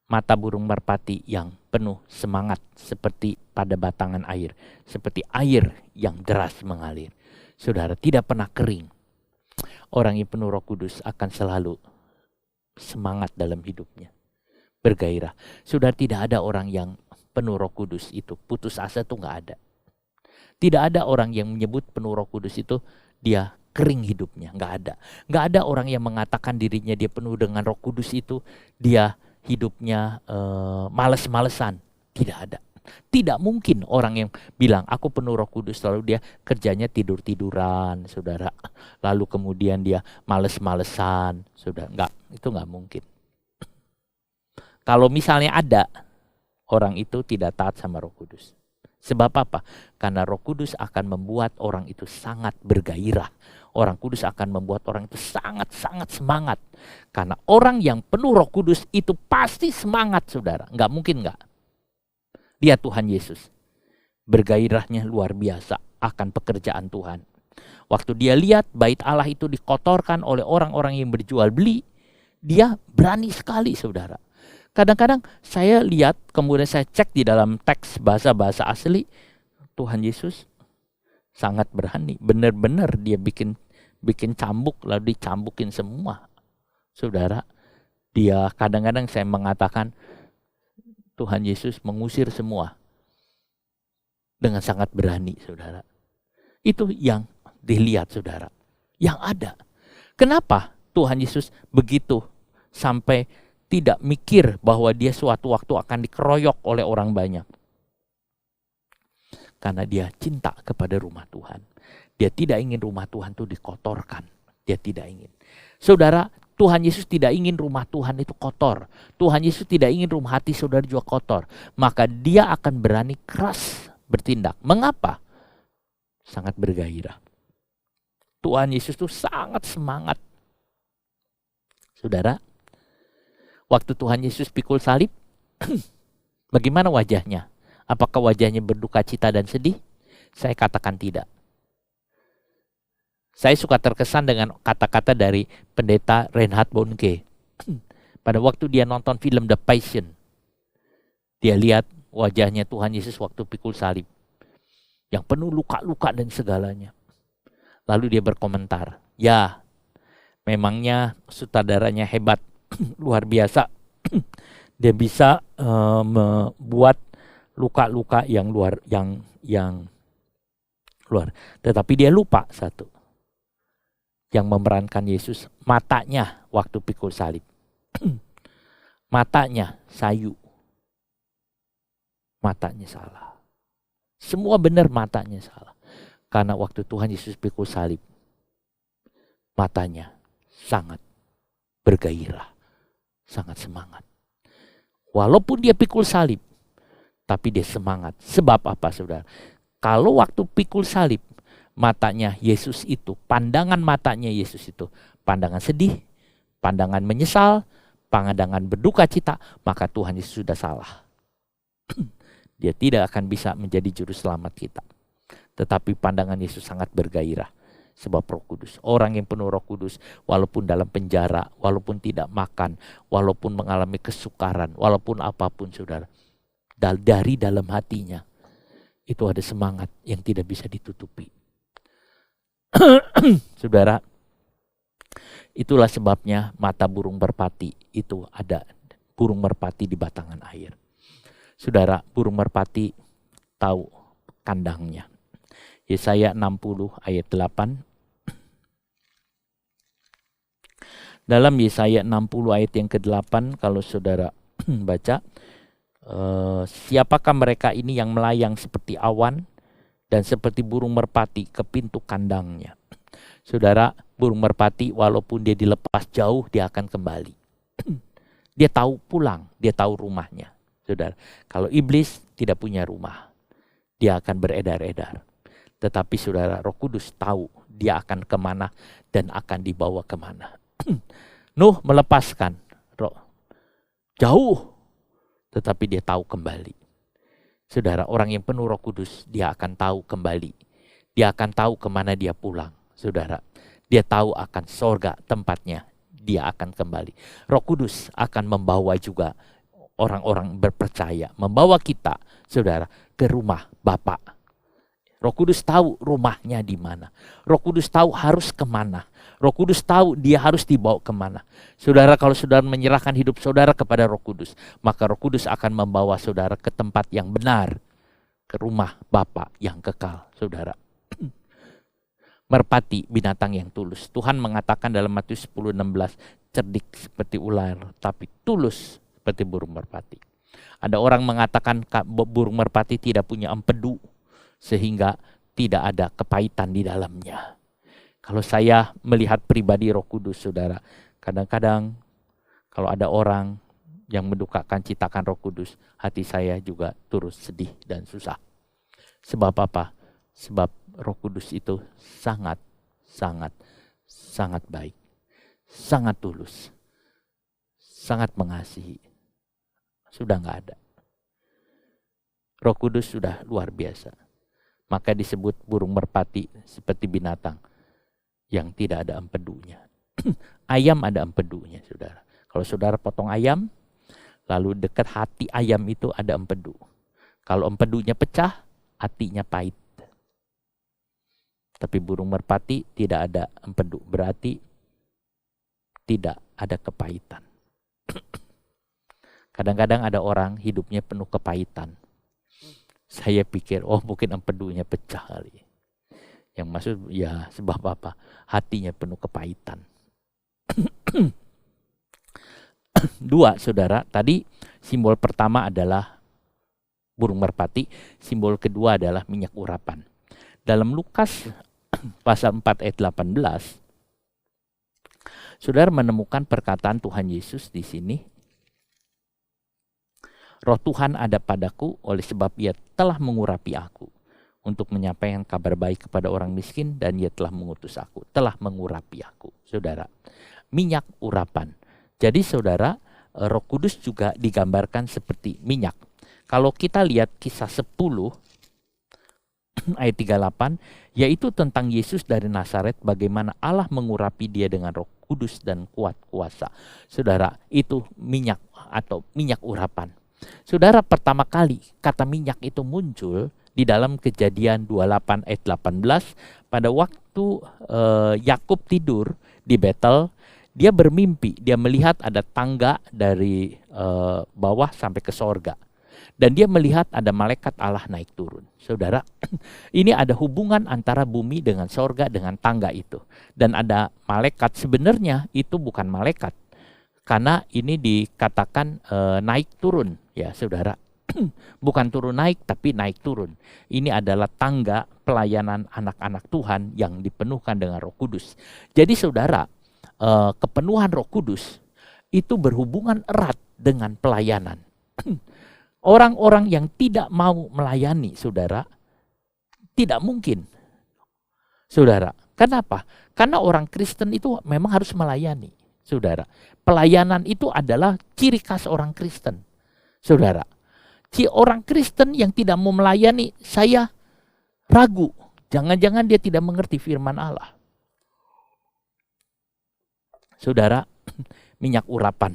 Mata burung merpati yang penuh semangat seperti pada batangan air. Seperti air yang deras mengalir. Saudara, tidak pernah kering. Orang yang penuh Roh Kudus akan selalu semangat dalam hidupnya. Bergairah. Saudara, tidak ada orang yang penuh Roh Kudus itu putus asa, itu gak ada. Tidak ada orang yang menyebut penuh Roh Kudus itu dia kering hidupnya, nggak ada. Nggak ada orang yang mengatakan dirinya dia penuh dengan Roh Kudus itu dia hidupnya males-malesan. Tidak ada. Tidak mungkin orang yang bilang aku penuh Roh Kudus lalu dia kerjanya tidur-tiduran, saudara. Lalu kemudian dia males-malesan, saudara. Itu nggak mungkin. Kalau misalnya ada, orang itu tidak taat sama Roh Kudus. Sebab apa? Karena Roh Kudus akan membuat orang itu sangat bergairah. Orang Kudus akan membuat orang itu sangat-sangat semangat. Karena orang yang penuh Roh Kudus itu pasti semangat, saudara. Nggak mungkin nggak. Lihat Tuhan Yesus. Bergairahnya luar biasa akan pekerjaan Tuhan. Waktu dia lihat bait Allah itu dikotorkan oleh orang-orang yang berjual beli, dia berani sekali, saudara. Kadang-kadang saya lihat, kemudian saya cek di dalam teks bahasa-bahasa asli, Tuhan Yesus sangat berani. Benar-benar dia bikin cambuk, lalu dicambukin semua. Saudara, dia kadang-kadang saya mengatakan, Tuhan Yesus mengusir semua. Dengan sangat berani, saudara. Itu yang dilihat, saudara. Yang ada. Kenapa Tuhan Yesus begitu sampai tidak mikir bahwa dia suatu waktu akan dikeroyok oleh orang banyak. Karena dia cinta kepada rumah Tuhan. Dia tidak ingin rumah Tuhan itu dikotorkan. Dia tidak ingin. Saudara, Tuhan Yesus tidak ingin rumah Tuhan itu kotor. Tuhan Yesus tidak ingin rumah hati saudara juga kotor. Maka dia akan berani keras bertindak. Mengapa? Sangat bergairah. Tuhan Yesus itu sangat semangat. Saudara, waktu Tuhan Yesus pikul salib, bagaimana wajahnya? Apakah wajahnya berduka cita dan sedih? Saya katakan tidak. Saya suka terkesan dengan kata-kata dari pendeta Reinhard Bonnke. Pada waktu dia nonton film The Passion, dia lihat wajahnya Tuhan Yesus waktu pikul salib. Yang penuh luka-luka dan segalanya. Lalu dia berkomentar, ya memangnya sutradaranya hebat. Luar biasa. Dia bisa membuat luka-luka yang luar. Tetapi dia lupa satu. Yang memerankan Yesus, matanya waktu pikul salib. Matanya sayu. Matanya salah. Semua benar matanya salah. Karena waktu Tuhan Yesus pikul salib, matanya sangat bergairah. sangat semangat. Walaupun dia pikul salib, tapi dia semangat. Sebab apa, saudara? Kalau waktu pikul salib, matanya Yesus itu, pandangan matanya Yesus itu, pandangan sedih, pandangan menyesal, pandangan berduka cita, maka Tuhan Yesus sudah salah. Dia tidak akan bisa menjadi juru selamat kita. Tetapi pandangan Yesus sangat bergairah. Sebab Roh Kudus, orang yang penuh Roh Kudus, walaupun dalam penjara, walaupun tidak makan, walaupun mengalami kesukaran, walaupun apapun, saudara, dari dalam hatinya, itu ada semangat yang tidak bisa ditutupi. Saudara, itulah sebabnya mata burung merpati itu ada burung merpati di batangan air. Saudara, burung merpati tahu kandangnya. Yesaya 60 ayat 8. Dalam Yesaya 60 ayat yang ke-8, kalau saudara baca, siapakah mereka ini yang melayang seperti awan dan seperti burung merpati ke pintu kandangnya. Saudara, burung merpati walaupun dia dilepas jauh, dia akan kembali. Dia tahu pulang, dia tahu rumahnya. Saudara, kalau iblis tidak punya rumah, dia akan beredar-edar. Tetapi saudara, Roh Kudus tahu dia akan kemana dan akan dibawa kemana. Nuh melepaskan roh jauh, tetapi dia tahu kembali. Saudara, orang yang penuh Roh Kudus, dia akan tahu kembali. Dia akan tahu kemana dia pulang. Saudara, dia tahu akan sorga tempatnya, dia akan kembali. Roh Kudus akan membawa juga orang-orang berpercaya, membawa kita, saudara, ke rumah Bapa. Roh Kudus tahu rumahnya di mana. Roh Kudus tahu harus kemana. Roh Kudus tahu dia harus dibawa kemana. Saudara, kalau saudara menyerahkan hidup saudara kepada Roh Kudus, maka Roh Kudus akan membawa saudara ke tempat yang benar, ke rumah Bapa yang kekal, saudara. Merpati, binatang yang tulus. Tuhan mengatakan dalam Matius 10:16, cerdik seperti ular, tapi tulus seperti burung merpati. Ada orang mengatakan burung merpati tidak punya empedu, sehingga tidak ada kepahitan di dalamnya. Kalau saya melihat pribadi Roh Kudus, saudara, kadang-kadang kalau ada orang yang mendukakan citakan Roh Kudus, hati saya juga turut sedih dan susah. Sebab apa? Sebab Roh Kudus itu sangat baik, sangat tulus, sangat mengasihi. Sudah nggak ada. Roh Kudus sudah luar biasa. Maka disebut burung merpati seperti binatang yang tidak ada empedunya. Ayam ada empedunya, saudara. Kalau saudara potong ayam, lalu dekat hati ayam itu ada empedu. Kalau empedunya pecah, hatinya pahit. Tapi burung merpati tidak ada empedu, berarti tidak ada kepahitan. Kadang-kadang ada orang hidupnya penuh kepahitan. Saya pikir, mungkin empedunya pecah kali. Yang maksud, ya sebab apa? Hatinya penuh kepahitan. Dua, saudara, tadi simbol pertama adalah burung merpati, simbol kedua adalah minyak urapan. Dalam Lukas pasal 4 ayat 18, saudara menemukan perkataan Tuhan Yesus di sini. Roh Tuhan ada padaku oleh sebab ia telah mengurapi aku untuk menyampaikan kabar baik kepada orang miskin, dan ia telah mengutus aku, telah mengurapi aku. Saudara, minyak urapan. Jadi saudara, Roh Kudus juga digambarkan seperti minyak. Kalau kita lihat Kisah 10 ayat 38, yaitu tentang Yesus dari Nazaret, bagaimana Allah mengurapi dia dengan Roh Kudus dan kuat kuasa. Saudara, itu minyak atau minyak urapan. Saudara, pertama kali kata minyak itu muncul di dalam Kejadian 28 ayat 18 pada waktu Yakub tidur di Betel. Dia bermimpi, dia melihat ada tangga dari bawah sampai ke sorga. Dan dia melihat ada malaikat Allah naik turun. Saudara, ini ada hubungan antara bumi dengan sorga dengan tangga itu. Dan ada malaikat, sebenarnya itu bukan malaikat. Karena ini dikatakan naik turun, ya saudara. Bukan turun naik, tapi naik turun. Ini adalah tangga pelayanan anak-anak Tuhan yang dipenuhkan dengan Roh Kudus. Jadi saudara, kepenuhan Roh Kudus itu berhubungan erat dengan pelayanan. Orang-orang yang tidak mau melayani, saudara, tidak mungkin. Saudara, kenapa? Karena orang Kristen itu memang harus melayani, saudara. Pelayanan itu adalah ciri khas orang Kristen, saudara. Orang Kristen yang tidak mau melayani, saya ragu. Jangan-jangan dia tidak mengerti firman Allah. Saudara, minyak urapan.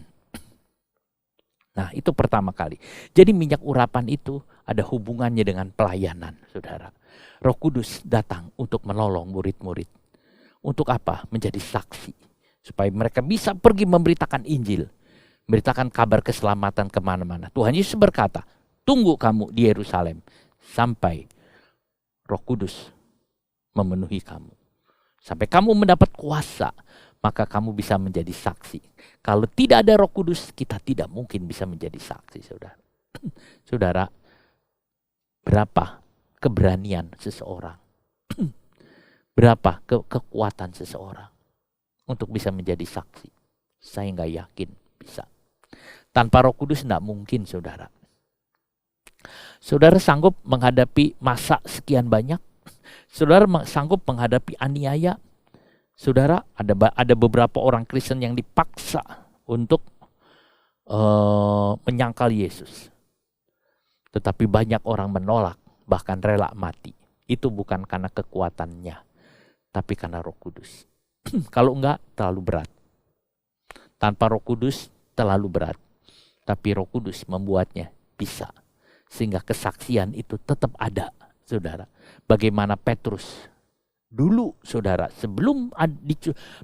Nah, itu pertama kali. Jadi minyak urapan itu ada hubungannya dengan pelayanan, saudara. Roh Kudus datang untuk menolong murid-murid. Untuk apa? Menjadi saksi. Supaya mereka bisa pergi memberitakan Injil. Memberitakan kabar keselamatan kemana-mana. Tuhan Yesus berkata, tunggu kamu di Yerusalem sampai Roh Kudus memenuhi kamu. Sampai kamu mendapat kuasa, maka kamu bisa menjadi saksi. Kalau tidak ada Roh Kudus, kita tidak mungkin bisa menjadi saksi, saudara. Saudara, berapa keberanian seseorang? Berapa kekuatan seseorang untuk bisa menjadi saksi? Saya nggak yakin bisa. Tanpa Roh Kudus nggak mungkin, saudara. Saudara sanggup menghadapi masa sekian banyak? Saudara sanggup menghadapi aniaya? Saudara, ada beberapa orang Kristen yang dipaksa untuk menyangkal Yesus. Tetapi banyak orang menolak, bahkan rela mati. Itu bukan karena kekuatannya, tapi karena Roh Kudus. Kalau enggak, terlalu berat. Tanpa Roh Kudus, terlalu berat. Tapi Roh Kudus membuatnya bisa. Sehingga kesaksian itu tetap ada, saudara. Bagaimana Petrus dulu, saudara, sebelum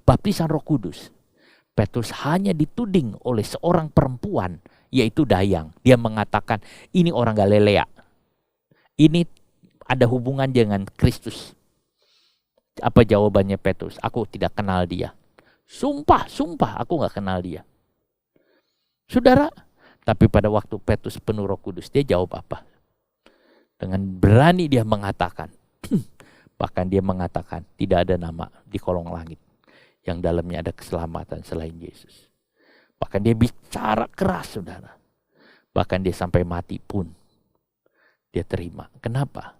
baptisan Roh Kudus, Petrus hanya dituding oleh seorang perempuan, yaitu dayang. Dia mengatakan, ini orang Galilea. Ini ada hubungan dengan Kristus. Apa jawabannya Petrus? Aku tidak kenal dia. Sumpah, aku gak kenal dia. Saudara, tapi pada waktu Petrus penuh Roh Kudus, dia jawab apa? Dengan berani dia mengatakan, bahkan dia mengatakan tidak ada nama di kolong langit yang dalamnya ada keselamatan selain Yesus. Bahkan dia bicara keras, saudara. Bahkan dia sampai mati pun dia terima. Kenapa?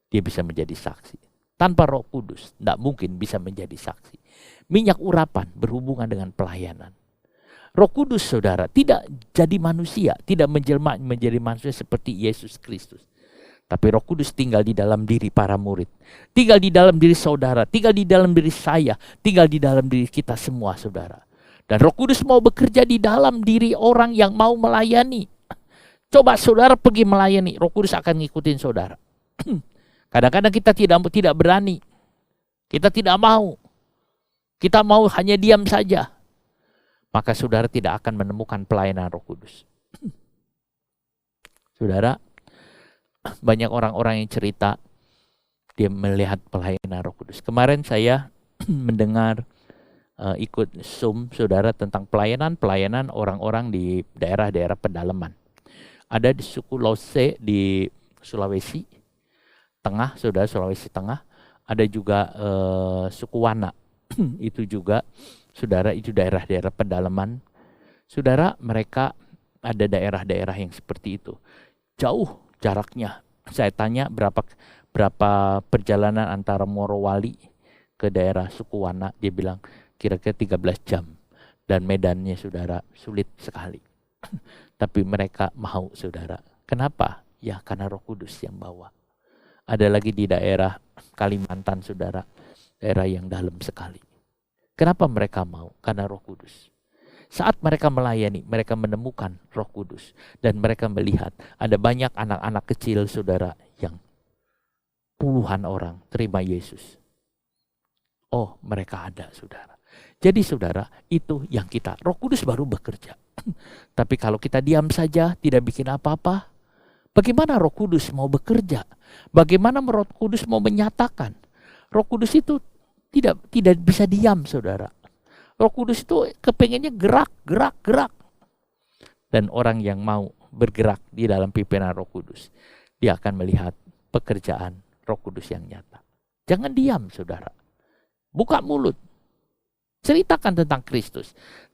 Dia bisa menjadi saksi. Tanpa Roh Kudus tidak mungkin bisa menjadi saksi. Minyak urapan berhubungan dengan pelayanan. Roh Kudus, saudara, tidak jadi manusia, tidak menjelma menjadi manusia seperti Yesus Kristus. Tapi Roh Kudus tinggal di dalam diri para murid. Tinggal di dalam diri saudara. Tinggal di dalam diri saya. Tinggal di dalam diri kita semua, saudara. Dan Roh Kudus mau bekerja di dalam diri orang yang mau melayani. Coba saudara pergi melayani. Roh Kudus akan ngikutin saudara. Kadang-kadang kita tidak berani. Kita tidak mau. Kita mau hanya diam saja. Maka saudara tidak akan menemukan pelayanan Roh Kudus. Saudara, banyak orang-orang yang cerita dia melihat pelayanan Roh Kudus. Kemarin saya mendengar ikut Zoom, saudara, tentang pelayanan orang-orang di daerah-daerah pedalaman. Ada di suku Lose di Sulawesi Tengah, saudara, Sulawesi Tengah. Ada juga suku Wana, itu juga, saudara, itu daerah-daerah pedalaman. Saudara, mereka ada daerah-daerah yang seperti itu. Jauh jaraknya. Saya tanya berapa perjalanan antara Morowali ke daerah suku Wana. Dia bilang kira-kira 13 jam. Dan medannya, saudara, sulit sekali. Tapi mereka mau, saudara. Kenapa? Ya karena Roh Kudus yang bawa. Ada lagi di daerah Kalimantan, saudara. Daerah yang dalam sekali. Kenapa mereka mau? Karena Roh Kudus. Saat mereka melayani, mereka menemukan Roh Kudus. Dan mereka melihat ada banyak anak-anak kecil, saudara, yang puluhan orang terima Yesus. Oh, mereka ada, saudara. Jadi, saudara, itu yang kita, Roh Kudus baru bekerja. Tapi kalau kita diam saja, tidak bikin apa-apa, bagaimana Roh Kudus mau bekerja? Bagaimana Roh Kudus mau menyatakan? Roh Kudus itu tidak bisa diam, saudara. Roh Kudus itu kepengennya gerak. Dan orang yang mau bergerak di dalam pimpinan Roh Kudus, dia akan melihat pekerjaan Roh Kudus yang nyata. Jangan diam, saudara. Buka mulut. Ceritakan tentang Kristus.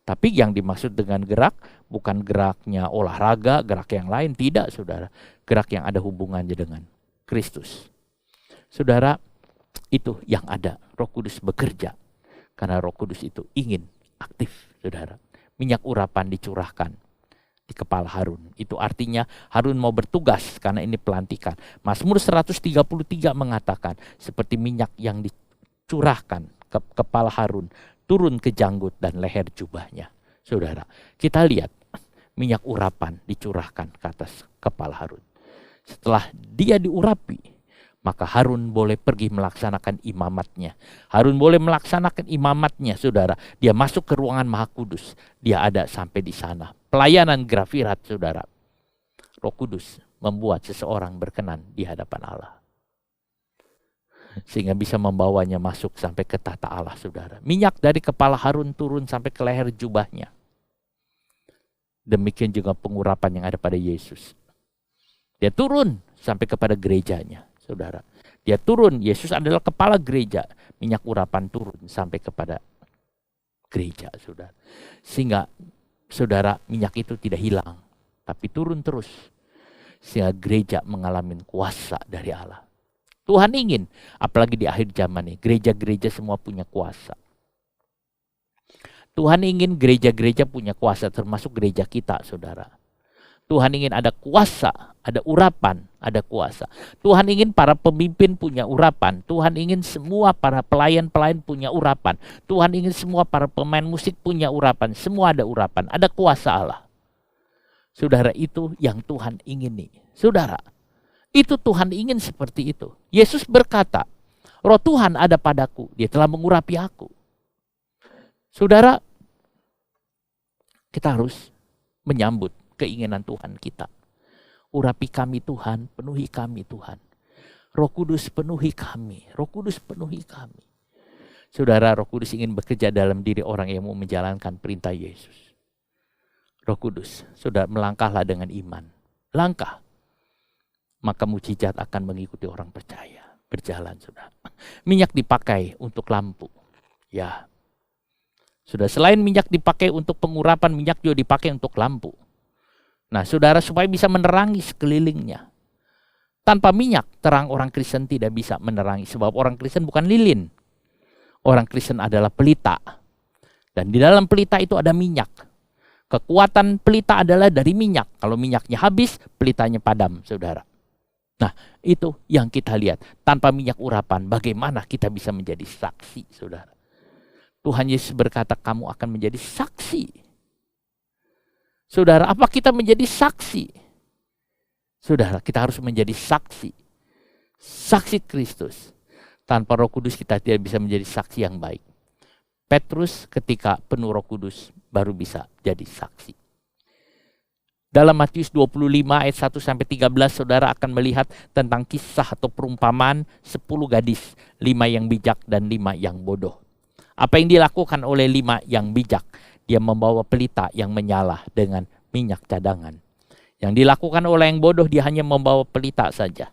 Tapi yang dimaksud dengan gerak bukan geraknya olahraga, gerak yang lain, tidak saudara. Gerak yang ada hubungannya dengan Kristus. Saudara, itu yang ada. Roh Kudus bekerja. Karena Roh Kudus itu ingin aktif, saudara. Minyak urapan dicurahkan di kepala Harun. Itu artinya Harun mau bertugas karena ini pelantikan. Mazmur 133 mengatakan seperti minyak yang dicurahkan ke kepala Harun turun ke janggut dan leher jubahnya. Saudara, kita lihat minyak urapan dicurahkan ke atas kepala Harun. Setelah dia diurapi, maka Harun boleh pergi melaksanakan imamatnya. Harun boleh melaksanakan imamatnya, saudara. Dia masuk ke ruangan Maha Kudus. Dia ada sampai di sana. Pelayanan grafirat, saudara. Roh Kudus membuat seseorang berkenan di hadapan Allah. Sehingga bisa membawanya masuk sampai ke tata Allah, saudara. Minyak dari kepala Harun turun sampai ke leher jubahnya. Demikian juga pengurapan yang ada pada Yesus. Dia turun sampai kepada gerejanya, saudara. Dia turun, Yesus adalah kepala gereja. Minyak urapan turun sampai kepada gereja, saudara. Sehingga, saudara, minyak itu tidak hilang, tapi turun terus. Sehingga gereja mengalami kuasa dari Allah. Tuhan ingin, apalagi di akhir zaman ini, gereja-gereja semua punya kuasa. Tuhan ingin gereja-gereja punya kuasa, termasuk gereja kita, saudara. Tuhan ingin ada kuasa, ada urapan, ada kuasa. Tuhan ingin para pemimpin punya urapan. Tuhan ingin semua para pelayan-pelayan punya urapan. Tuhan ingin semua para pemain musik punya urapan. Semua ada urapan, ada kuasa Allah. Saudara, itu yang Tuhan ingini. Saudara, itu Tuhan ingin seperti itu. Yesus berkata, Roh Tuhan ada padaku, Dia telah mengurapi aku. Saudara, kita harus menyambut keinginan Tuhan kita. Urapi kami Tuhan, penuhi kami Tuhan. Roh Kudus penuhi kami, Roh Kudus penuhi kami. Saudara, Roh Kudus ingin bekerja dalam diri orang yang mau menjalankan perintah Yesus. Roh Kudus, saudara, melangkahlah dengan iman. Langkah. Maka mujizat akan mengikuti orang percaya. Berjalan, saudara. Minyak dipakai untuk lampu. Ya. Sudah, selain minyak dipakai untuk pengurapan, minyak juga dipakai untuk lampu. Nah, saudara, supaya bisa menerangi sekelilingnya. Tanpa minyak, terang orang Kristen tidak bisa menerangi. Sebab orang Kristen bukan lilin. Orang Kristen adalah pelita. Dan di dalam pelita itu ada minyak. Kekuatan pelita adalah dari minyak. Kalau minyaknya habis, pelitanya padam, saudara. Nah, itu yang kita lihat. Tanpa minyak urapan, bagaimana kita bisa menjadi saksi, saudara. Tuhan Yesus berkata, kamu akan menjadi saksi. Saudara, apa kita menjadi saksi? Saudara, kita harus menjadi saksi. Saksi Kristus. Tanpa Roh Kudus kita tidak bisa menjadi saksi yang baik. Petrus ketika penuh Roh Kudus baru bisa jadi saksi. Dalam Matius 25 ayat 1-13 saudara akan melihat tentang kisah atau perumpamaan 10 gadis, 5 yang bijak dan 5 yang bodoh. Apa yang dilakukan oleh 5 yang bijak? Dia membawa pelita yang menyala dengan minyak cadangan. Yang dilakukan oleh yang bodoh, dia hanya membawa pelita saja.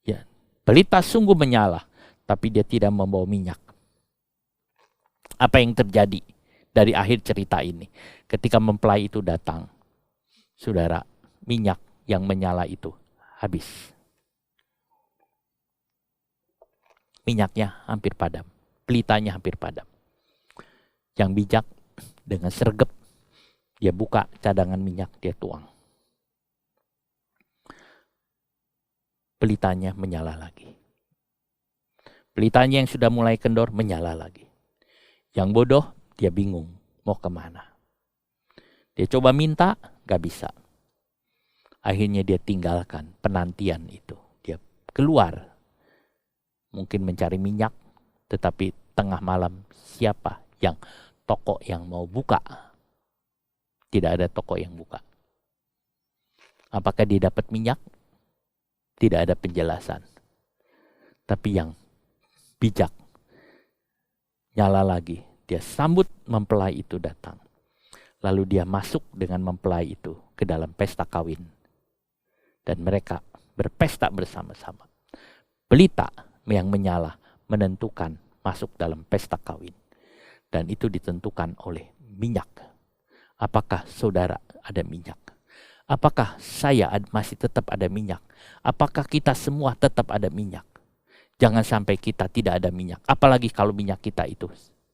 Ya, pelita sungguh menyala, tapi dia tidak membawa minyak. Apa yang terjadi dari akhir cerita ini? Ketika mempelai itu datang, saudara, minyak yang menyala itu habis. Minyaknya hampir padam. Pelitanya hampir padam. Yang bijak dengan sergap, dia buka cadangan minyak, dia tuang. Pelitanya menyala lagi. Pelitanya yang sudah mulai kendor menyala lagi. Yang bodoh, dia bingung mau kemana. Dia coba minta, gak bisa. Akhirnya dia tinggalkan penantian itu. Dia keluar. Mungkin mencari minyak. Tetapi tengah malam siapa yang toko yang mau buka? Tidak ada toko yang buka. Apakah dia dapat minyak? Tidak ada penjelasan. Tapi yang bijak nyala lagi. Dia sambut mempelai itu datang. Lalu dia masuk dengan mempelai itu ke dalam pesta kawin. Dan mereka berpesta bersama-sama. Pelita yang menyala menentukan masuk dalam pesta kawin. Dan itu ditentukan oleh minyak Apakah saudara ada minyak? Apakah saya masih tetap ada minyak? Apakah kita semua tetap ada minyak? Jangan sampai kita tidak ada minyak. Apalagi kalau minyak kita itu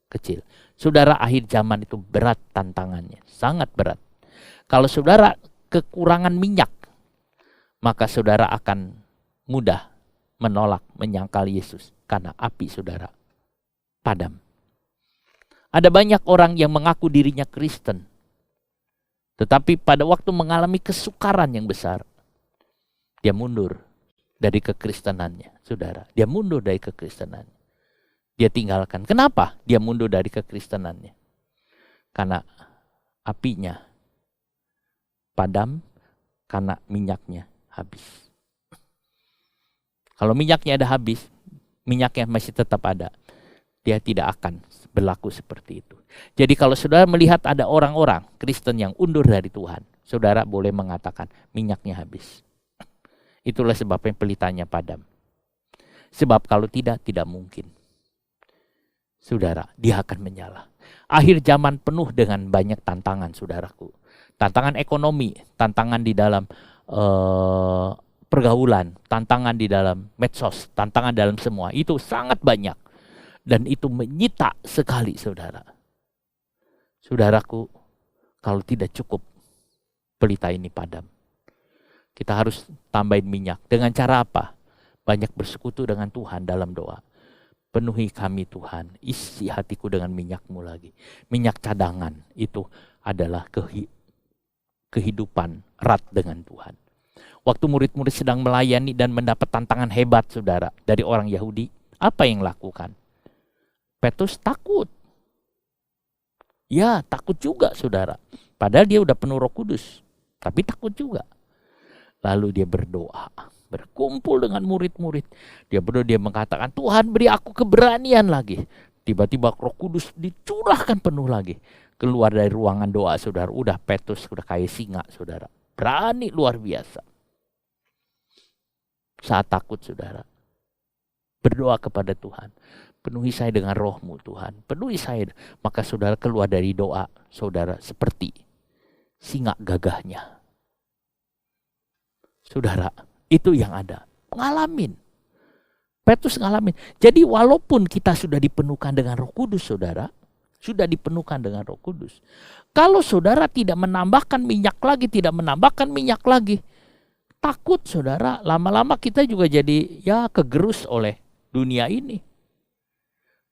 kecil. Saudara, akhir zaman itu berat tantangannya. Sangat berat. Kalau saudara kekurangan minyak, maka saudara akan mudah menolak, menyangkal Yesus. Karena api saudara padam. Ada banyak orang yang mengaku dirinya Kristen, tetapi pada waktu mengalami kesukaran yang besar, dia mundur dari kekristenannya, saudara. Dia mundur dari kekristenannya. Dia tinggalkan. Kenapa dia mundur dari kekristenannya? Karena apinya padam, karena minyaknya habis. Kalau minyaknya ada habis, minyaknya masih tetap ada, dia tidak akan berlaku seperti itu. Jadi kalau saudara melihat ada orang-orang Kristen yang undur dari Tuhan, saudara boleh mengatakan minyaknya habis. Itulah sebabnya pelitanya padam. Sebab kalau tidak mungkin. Saudara, dia akan menyala. Akhir zaman penuh dengan banyak tantangan, saudaraku. Tantangan ekonomi, tantangan di dalam pergaulan, tantangan di dalam medsos, tantangan dalam semua. Itu sangat banyak. Dan itu menyita sekali, saudara. Saudaraku, kalau tidak cukup, pelita ini padam. Kita harus tambahin minyak. Dengan cara apa? Banyak bersekutu dengan Tuhan dalam doa. Penuhi kami Tuhan, isi hatiku dengan minyak-Mu lagi. Minyak cadangan itu adalah kehidupan erat dengan Tuhan. Waktu murid-murid sedang melayani dan mendapat tantangan hebat, saudara, dari orang Yahudi, apa yang lakukan? Petrus takut. Ya, takut juga, saudara. Padahal dia udah penuh Roh Kudus, tapi takut juga. Lalu dia berdoa, berkumpul dengan murid-murid. Dia berdoa, dia mengatakan, Tuhan beri aku keberanian lagi. Tiba-tiba Roh Kudus dicurahkan penuh lagi. Keluar dari ruangan doa, saudara. Udah Petrus udah kayak singa, saudara. Berani luar biasa. Saat takut, saudara, berdoa kepada Tuhan. Penuhi saya dengan Roh-Mu Tuhan. Penuhi saya. Maka saudara keluar dari doa, saudara, seperti singa gagahnya. Saudara, itu yang ada. Ngalamin. Petrus ngalamin. Jadi walaupun kita sudah dipenuhkan dengan Roh Kudus, saudara, sudah dipenuhkan dengan Roh Kudus. Kalau saudara tidak menambahkan minyak lagi, takut, saudara, lama-lama kita juga jadi kegerus oleh dunia ini.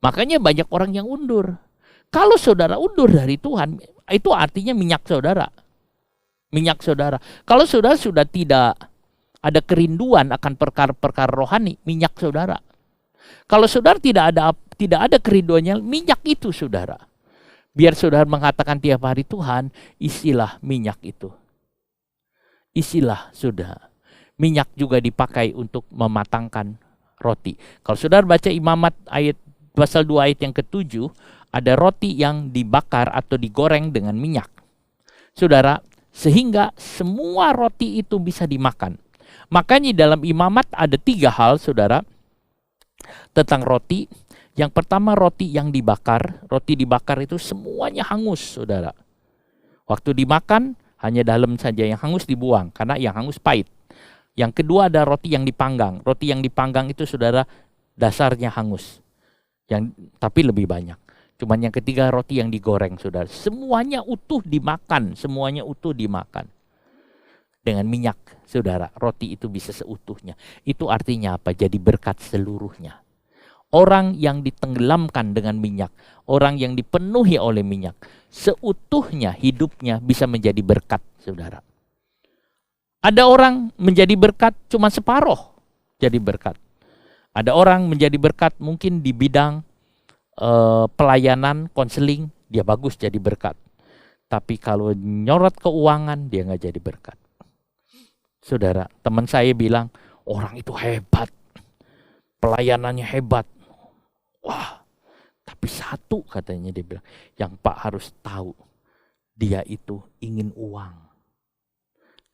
Makanya banyak orang yang undur. Kalau saudara undur dari Tuhan, itu artinya minyak saudara. Minyak saudara. Kalau saudara sudah tidak ada kerinduan akan perkara-perkara rohani, minyak saudara. Kalau saudara tidak ada kerinduannya, minyak itu, saudara. Biar saudara mengatakan tiap hari, Tuhan, isilah minyak itu. Isilah, saudara. Minyak juga dipakai untuk mematangkan roti. Kalau saudara baca Imamat ayat pasal 2 ayat yang ke-7, ada roti yang dibakar atau digoreng dengan minyak. Saudara, sehingga semua roti itu bisa dimakan. Makanya dalam Imamat ada 3 hal, saudara, tentang roti. Yang pertama, roti yang dibakar. Roti dibakar itu semuanya hangus, saudara. Waktu dimakan, hanya dalam saja yang hangus dibuang, karena yang hangus pahit. Yang kedua ada roti yang dipanggang. Roti yang dipanggang itu, saudara, dasarnya hangus. Tapi lebih banyak. Cuman yang ketiga roti yang digoreng, saudara. Semuanya utuh dimakan. Dengan minyak, saudara. Roti itu bisa seutuhnya. Itu artinya apa? Jadi berkat seluruhnya. Orang yang ditenggelamkan dengan minyak, orang yang dipenuhi oleh minyak, seutuhnya hidupnya bisa menjadi berkat, saudara. Ada orang menjadi berkat cuma separuh jadi berkat. Ada orang menjadi berkat mungkin di bidang pelayanan, konseling, dia bagus jadi berkat. Tapi kalau nyorot keuangan, dia nggak jadi berkat. Saudara, teman saya bilang, orang itu hebat, pelayanannya hebat. Wah, tapi satu katanya dia bilang, yang Pak harus tahu, dia itu ingin uang.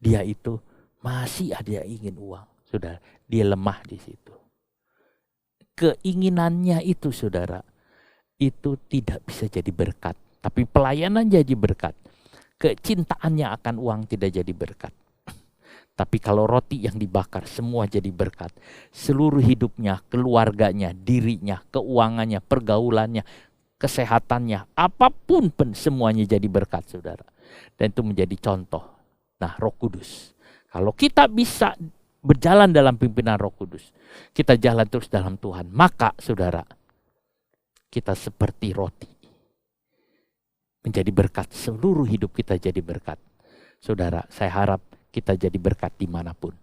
Dia itu masih ada ingin uang. Saudara, dia lemah di situ. Keinginannya itu, saudara, itu tidak bisa jadi berkat. Tapi pelayanan jadi berkat. kecintaannya akan uang tidak jadi berkat. Tapi kalau roti yang dibakar semua jadi berkat. Seluruh hidupnya, keluarganya, dirinya, keuangannya, pergaulannya, kesehatannya, apapun pun semuanya jadi berkat, saudara. Dan itu menjadi contoh. Nah, Roh Kudus. Kalau kita bisa berjalan dalam pimpinan Roh Kudus, kita jalan terus dalam Tuhan, maka saudara, kita seperti roti. Menjadi berkat, seluruh hidup kita jadi berkat. Saudara, saya harap kita jadi berkat dimanapun.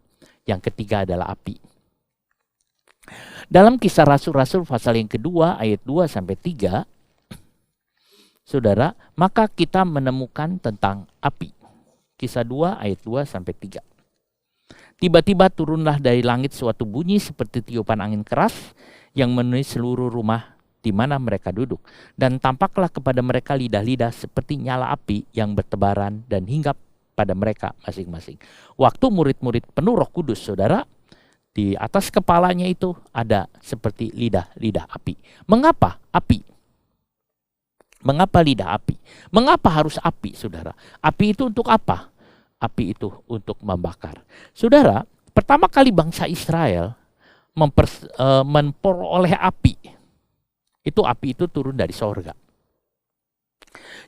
Yang ketiga adalah api. Dalam Kisah Rasul-Rasul pasal yang kedua ayat 2-3, saudara, maka kita menemukan tentang api. Kisah 2 ayat 2-3. Tiba-tiba turunlah dari langit suatu bunyi seperti tiupan angin keras yang memenuhi seluruh rumah di mana mereka duduk. Dan tampaklah kepada mereka lidah-lidah seperti nyala api yang bertebaran dan hinggap pada mereka masing-masing. Waktu murid-murid penuh Roh Kudus, saudara, di atas kepalanya itu ada seperti lidah-lidah api. Mengapa api? Mengapa lidah api? Mengapa harus api, saudara? Api itu untuk apa? Api itu untuk membakar. Saudara, pertama kali bangsa Israel memperoleh api. Api itu turun dari sorga.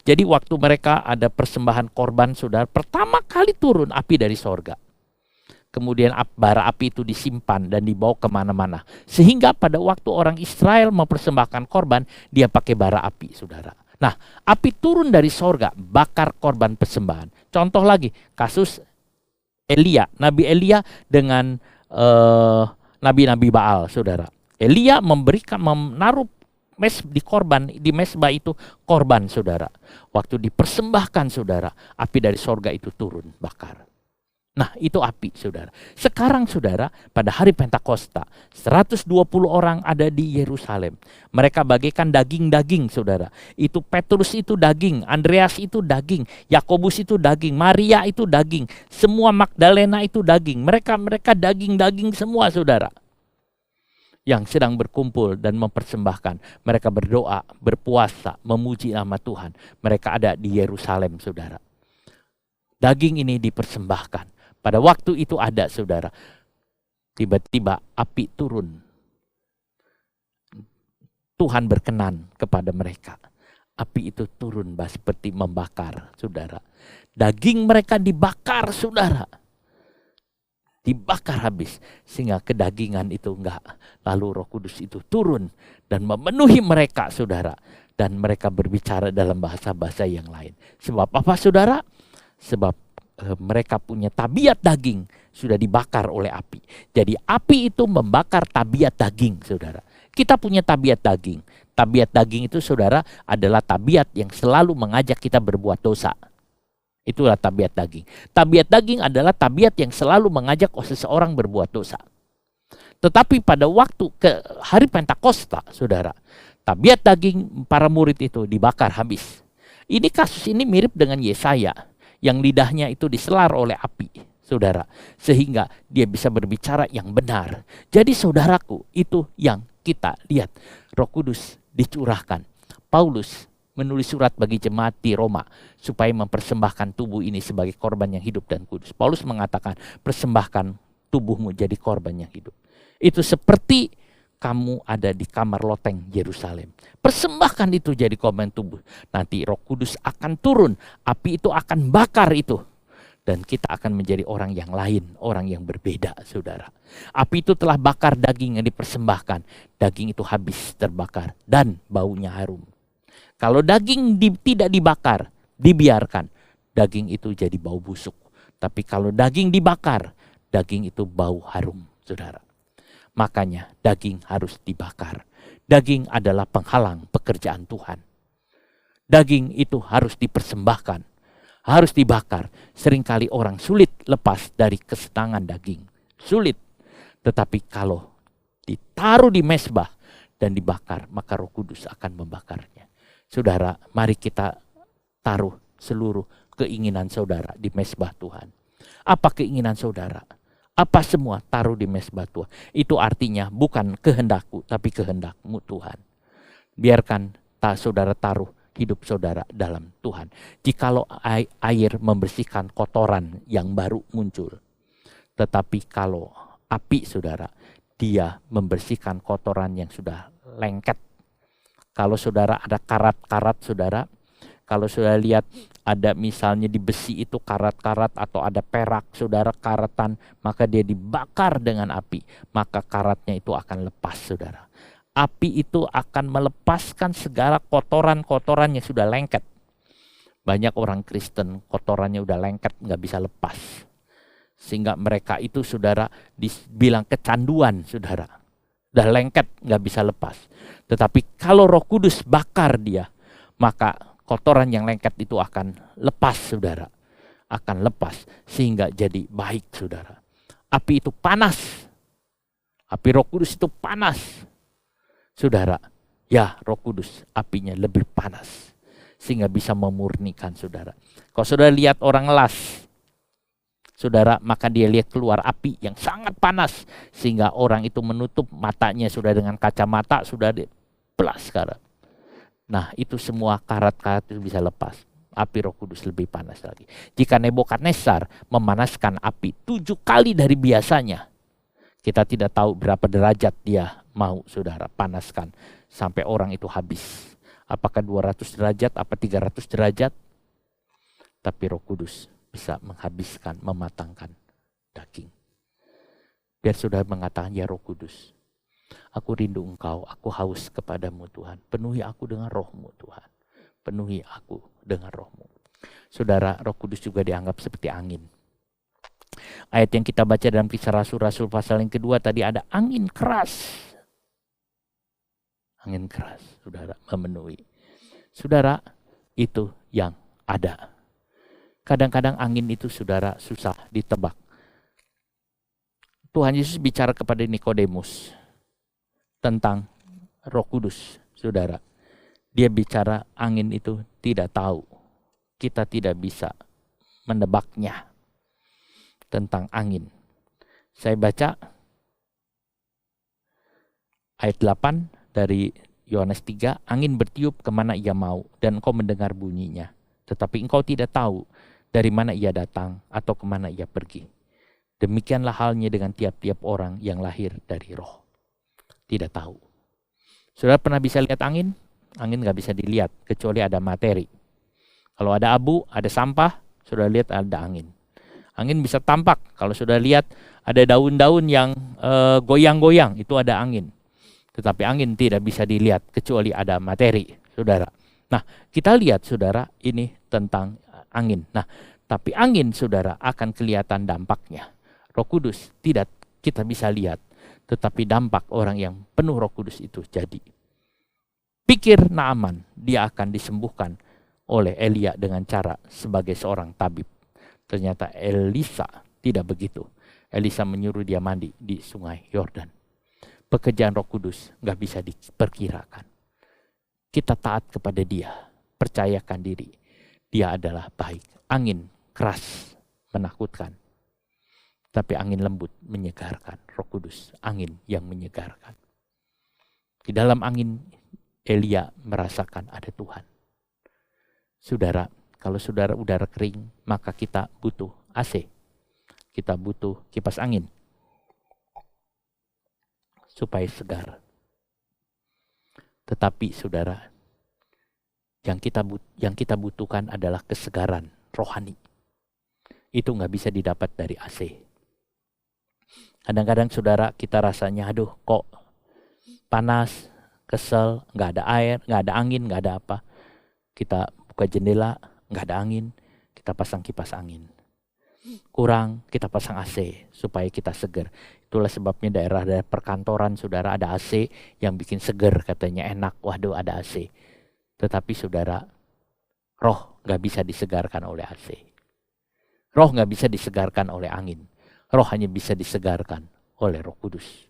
Jadi waktu mereka ada persembahan korban, saudara, pertama kali turun api dari sorga. Kemudian bara api itu disimpan dan dibawa kemana-mana. Sehingga pada waktu orang Israel mempersembahkan korban, dia pakai bara api, saudara. Nah, api turun dari sorga, bakar korban persembahan. Contoh lagi, kasus Elia, Nabi Elia dengan nabi-nabi Baal, saudara. Elia menaruh di mesbah itu korban, saudara. Waktu dipersembahkan, saudara, api dari sorga itu turun bakar. Nah, itu api, saudara. Sekarang, saudara, pada hari Pentakosta 120 orang ada di Yerusalem. Mereka bagaikan daging-daging, saudara. Itu Petrus itu daging, Andreas itu daging, Yakobus itu daging, Maria itu daging, semua Magdalena itu daging. Mereka daging-daging semua, saudara, yang sedang berkumpul dan mempersembahkan. Mereka berdoa, berpuasa, memuji nama Tuhan. Mereka ada di Yerusalem, saudara. Daging ini dipersembahkan. Pada waktu itu ada, saudara, tiba-tiba api turun. Tuhan berkenan kepada mereka. Api itu turun seperti membakar, saudara. Daging mereka dibakar, saudara. Dibakar habis sehingga kedagingan itu enggak. Lalu Roh Kudus itu turun dan memenuhi mereka, saudara, dan mereka berbicara dalam bahasa-bahasa yang lain. Sebab apa, saudara? Sebab mereka punya tabiat daging sudah dibakar oleh api. Jadi api itu membakar tabiat daging, saudara. Kita punya tabiat daging. Tabiat daging itu, saudara, adalah tabiat yang selalu mengajak kita berbuat dosa. Itulah tabiat daging. Tabiat daging adalah tabiat yang selalu mengajak seseorang berbuat dosa. Tetapi pada waktu ke hari Pentakosta, saudara, tabiat daging para murid itu dibakar habis. Kasus ini mirip dengan Yesaya yang lidahnya itu diselar oleh api, saudara, sehingga dia bisa berbicara yang benar. Jadi saudaraku, itu yang kita lihat. Roh Kudus dicurahkan. Paulus menulis surat bagi jemaat di Roma supaya mempersembahkan tubuh ini sebagai korban yang hidup dan kudus. Paulus mengatakan, persembahkan tubuhmu jadi korban yang hidup. Itu seperti kamu ada di kamar loteng Yerusalem. Persembahkan itu jadi korban tubuh. Nanti Roh Kudus akan turun, api itu akan bakar itu. Dan kita akan menjadi orang yang lain, orang yang berbeda, saudara. Api itu telah bakar daging yang dipersembahkan. Daging itu habis terbakar dan baunya harum. Kalau daging tidak dibakar, dibiarkan, daging itu jadi bau busuk. Tapi kalau daging dibakar, daging itu bau harum, saudara. Makanya daging harus dibakar. Daging adalah penghalang pekerjaan Tuhan. Daging itu harus dipersembahkan, harus dibakar. Seringkali orang sulit lepas dari kesenangan daging. Sulit. Tetapi kalau ditaruh di mezbah dan dibakar, maka Roh Kudus akan membakarnya. Saudara, mari kita taruh seluruh keinginan saudara di mezbah Tuhan. Apa keinginan saudara? Apa semua taruh di mezbah Tuhan. Itu artinya bukan kehendakku, tapi kehendakmu Tuhan. Biarkan saudara taruh hidup saudara dalam Tuhan. Jikalau air membersihkan kotoran yang baru muncul. Tetapi kalau api saudara, dia membersihkan kotoran yang sudah lengket. Kalau saudara ada karat-karat saudara, kalau saudara lihat ada misalnya di besi itu karat-karat atau ada perak saudara karatan, maka dia dibakar dengan api, maka karatnya itu akan lepas saudara. Api itu akan melepaskan segala kotoran-kotoran yang sudah lengket. Banyak orang Kristen kotorannya udah lengket, nggak bisa lepas. Sehingga mereka itu saudara dibilang kecanduan saudara. Udah lengket, nggak bisa lepas. Tetapi kalau Roh Kudus bakar dia, maka kotoran yang lengket itu akan lepas saudara. Akan lepas sehingga jadi baik saudara. Api itu panas. Api Roh Kudus itu panas. Saudara, ya Roh Kudus apinya lebih panas. Sehingga bisa memurnikan saudara. Kalau saudara lihat orang las, saudara, maka dia lihat keluar api yang sangat panas. Sehingga orang itu menutup matanya sudah dengan kacamata, sudah dipelas sekarang. Nah itu semua karat-karat itu bisa lepas. Api Roh Kudus lebih panas lagi. Jika Nebukadnezar memanaskan api 7 kali dari biasanya, kita tidak tahu berapa derajat dia mau saudara panaskan sampai orang itu habis. Apakah 200 derajat, apa 300 derajat? Tapi Roh Kudus bisa menghabiskan, mematangkan daging. Biar saudara mengatakan, ya Roh Kudus, aku rindu Engkau, aku haus kepadamu Tuhan. Penuhi aku dengan roh-Mu Tuhan. Penuhi aku dengan roh-Mu. Saudara, Roh Kudus juga dianggap seperti angin. Ayat yang kita baca dalam Kisah Rasul-Rasul pasal yang kedua tadi ada angin keras. Angin keras, saudara, memenuhi. Saudara, itu yang ada. Kadang-kadang angin itu saudara susah ditebak. Tuhan Yesus bicara kepada Nikodemus tentang Roh Kudus, saudara. Dia bicara angin itu tidak tahu. Kita tidak bisa menebaknya tentang angin. Saya baca ayat 8 dari Yohanes 3, angin bertiup kemana ia mau dan engkau mendengar bunyinya. Tetapi engkau tidak tahu dari mana ia datang atau kemana ia pergi. Demikianlah halnya dengan tiap-tiap orang yang lahir dari roh. Tidak tahu. Saudara pernah bisa lihat angin? Angin gak bisa dilihat kecuali ada materi. Kalau ada abu, ada sampah, saudara lihat ada angin. Angin bisa tampak. Kalau saudara lihat ada daun-daun yang goyang-goyang, itu ada angin. Tetapi angin tidak bisa dilihat kecuali ada materi, saudara. Nah, kita lihat saudara ini tentang angin. Nah, tapi angin saudara akan kelihatan dampaknya. Roh Kudus tidak kita bisa lihat, tetapi dampak orang yang penuh Roh Kudus itu jadi. Pikir Naaman, dia akan disembuhkan oleh Elia dengan cara sebagai seorang tabib. Ternyata Elisa tidak begitu. Elisa menyuruh dia mandi di sungai Yordan. Pekerjaan Roh Kudus gak bisa diperkirakan. Kita taat kepada dia, percayakan diri. Dia adalah baik. Angin keras menakutkan, tapi angin lembut menyegarkan. Roh Kudus, angin yang menyegarkan. Di dalam angin Elia merasakan ada Tuhan. Saudara, kalau saudara udara kering, maka kita butuh AC. Kita butuh kipas angin supaya segar. Tetapi saudara, yang kita butuhkan adalah kesegaran rohani. Itu nggak bisa didapat dari AC. Kadang-kadang saudara kita rasanya, aduh kok panas, kesel, nggak ada air, nggak ada angin, nggak ada apa. Kita buka jendela, nggak ada angin, kita pasang kipas angin. Kurang, kita pasang AC supaya kita segar. Itulah sebabnya daerah perkantoran saudara ada AC yang bikin segar, katanya enak. Waduh, ada AC. Tetapi saudara, roh gak bisa disegarkan oleh AC. Roh gak bisa disegarkan oleh angin. Roh hanya bisa disegarkan oleh Roh Kudus.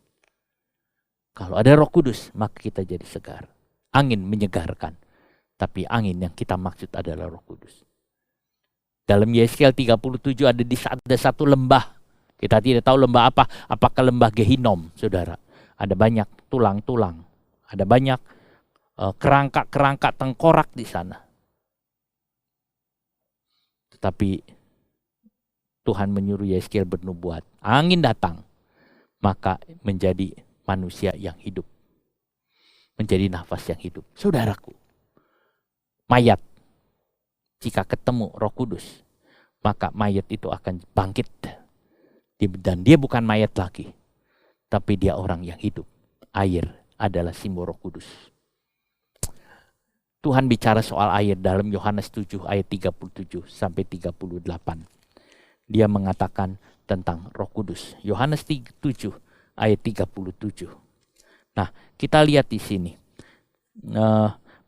Kalau ada Roh Kudus, maka kita jadi segar. Angin menyegarkan, tapi angin yang kita maksud adalah Roh Kudus. Dalam Yesaya 37 ada satu lembah. Kita tidak tahu lembah apa. Apakah lembah Gehinom, saudara. Ada banyak tulang-tulang. Ada banyak kerangka-kerangka tengkorak di sana. Tetapi Tuhan menyuruh Yehezkiel bernubuat. Angin datang, maka menjadi manusia yang hidup. Menjadi nafas yang hidup. Saudaraku, mayat, jika ketemu Roh Kudus, maka mayat itu akan bangkit. Dan dia bukan mayat lagi, tapi dia orang yang hidup. Air adalah simbol Roh Kudus. Tuhan bicara soal air dalam Yohanes 7 ayat 37 sampai 38. Dia mengatakan tentang Roh Kudus. Yohanes 7 ayat 37. Nah, kita lihat di sini.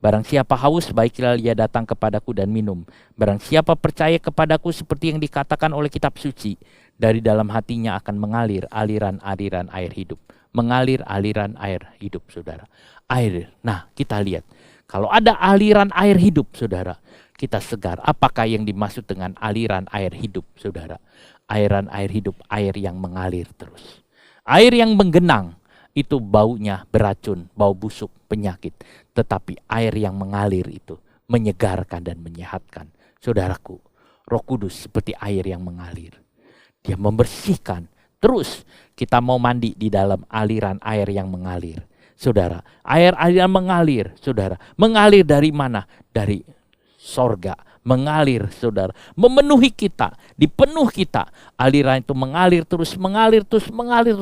Barang siapa haus, baiklah ia datang kepadaku dan minum. Barang siapa percaya kepadaku seperti yang dikatakan oleh kitab suci, dari dalam hatinya akan mengalir aliran-aliran air hidup. Mengalir aliran air hidup, saudara. Air. Nah, kita lihat. Kalau ada aliran air hidup, saudara, kita segar. Apakah yang dimaksud dengan aliran air hidup, saudara? Aliran air hidup, air yang mengalir terus. Air yang menggenang, itu baunya beracun, bau busuk, penyakit. Tetapi air yang mengalir itu menyegarkan dan menyehatkan. Saudaraku, Roh Kudus seperti air yang mengalir. Dia membersihkan. Terus kita mau mandi di dalam aliran air yang mengalir. Saudara, air yang mengalir, saudara. Mengalir dari mana? Dari sorga. Mengalir, saudara. Memenuhi kita, dipenuh kita. Aliran itu mengalir terus,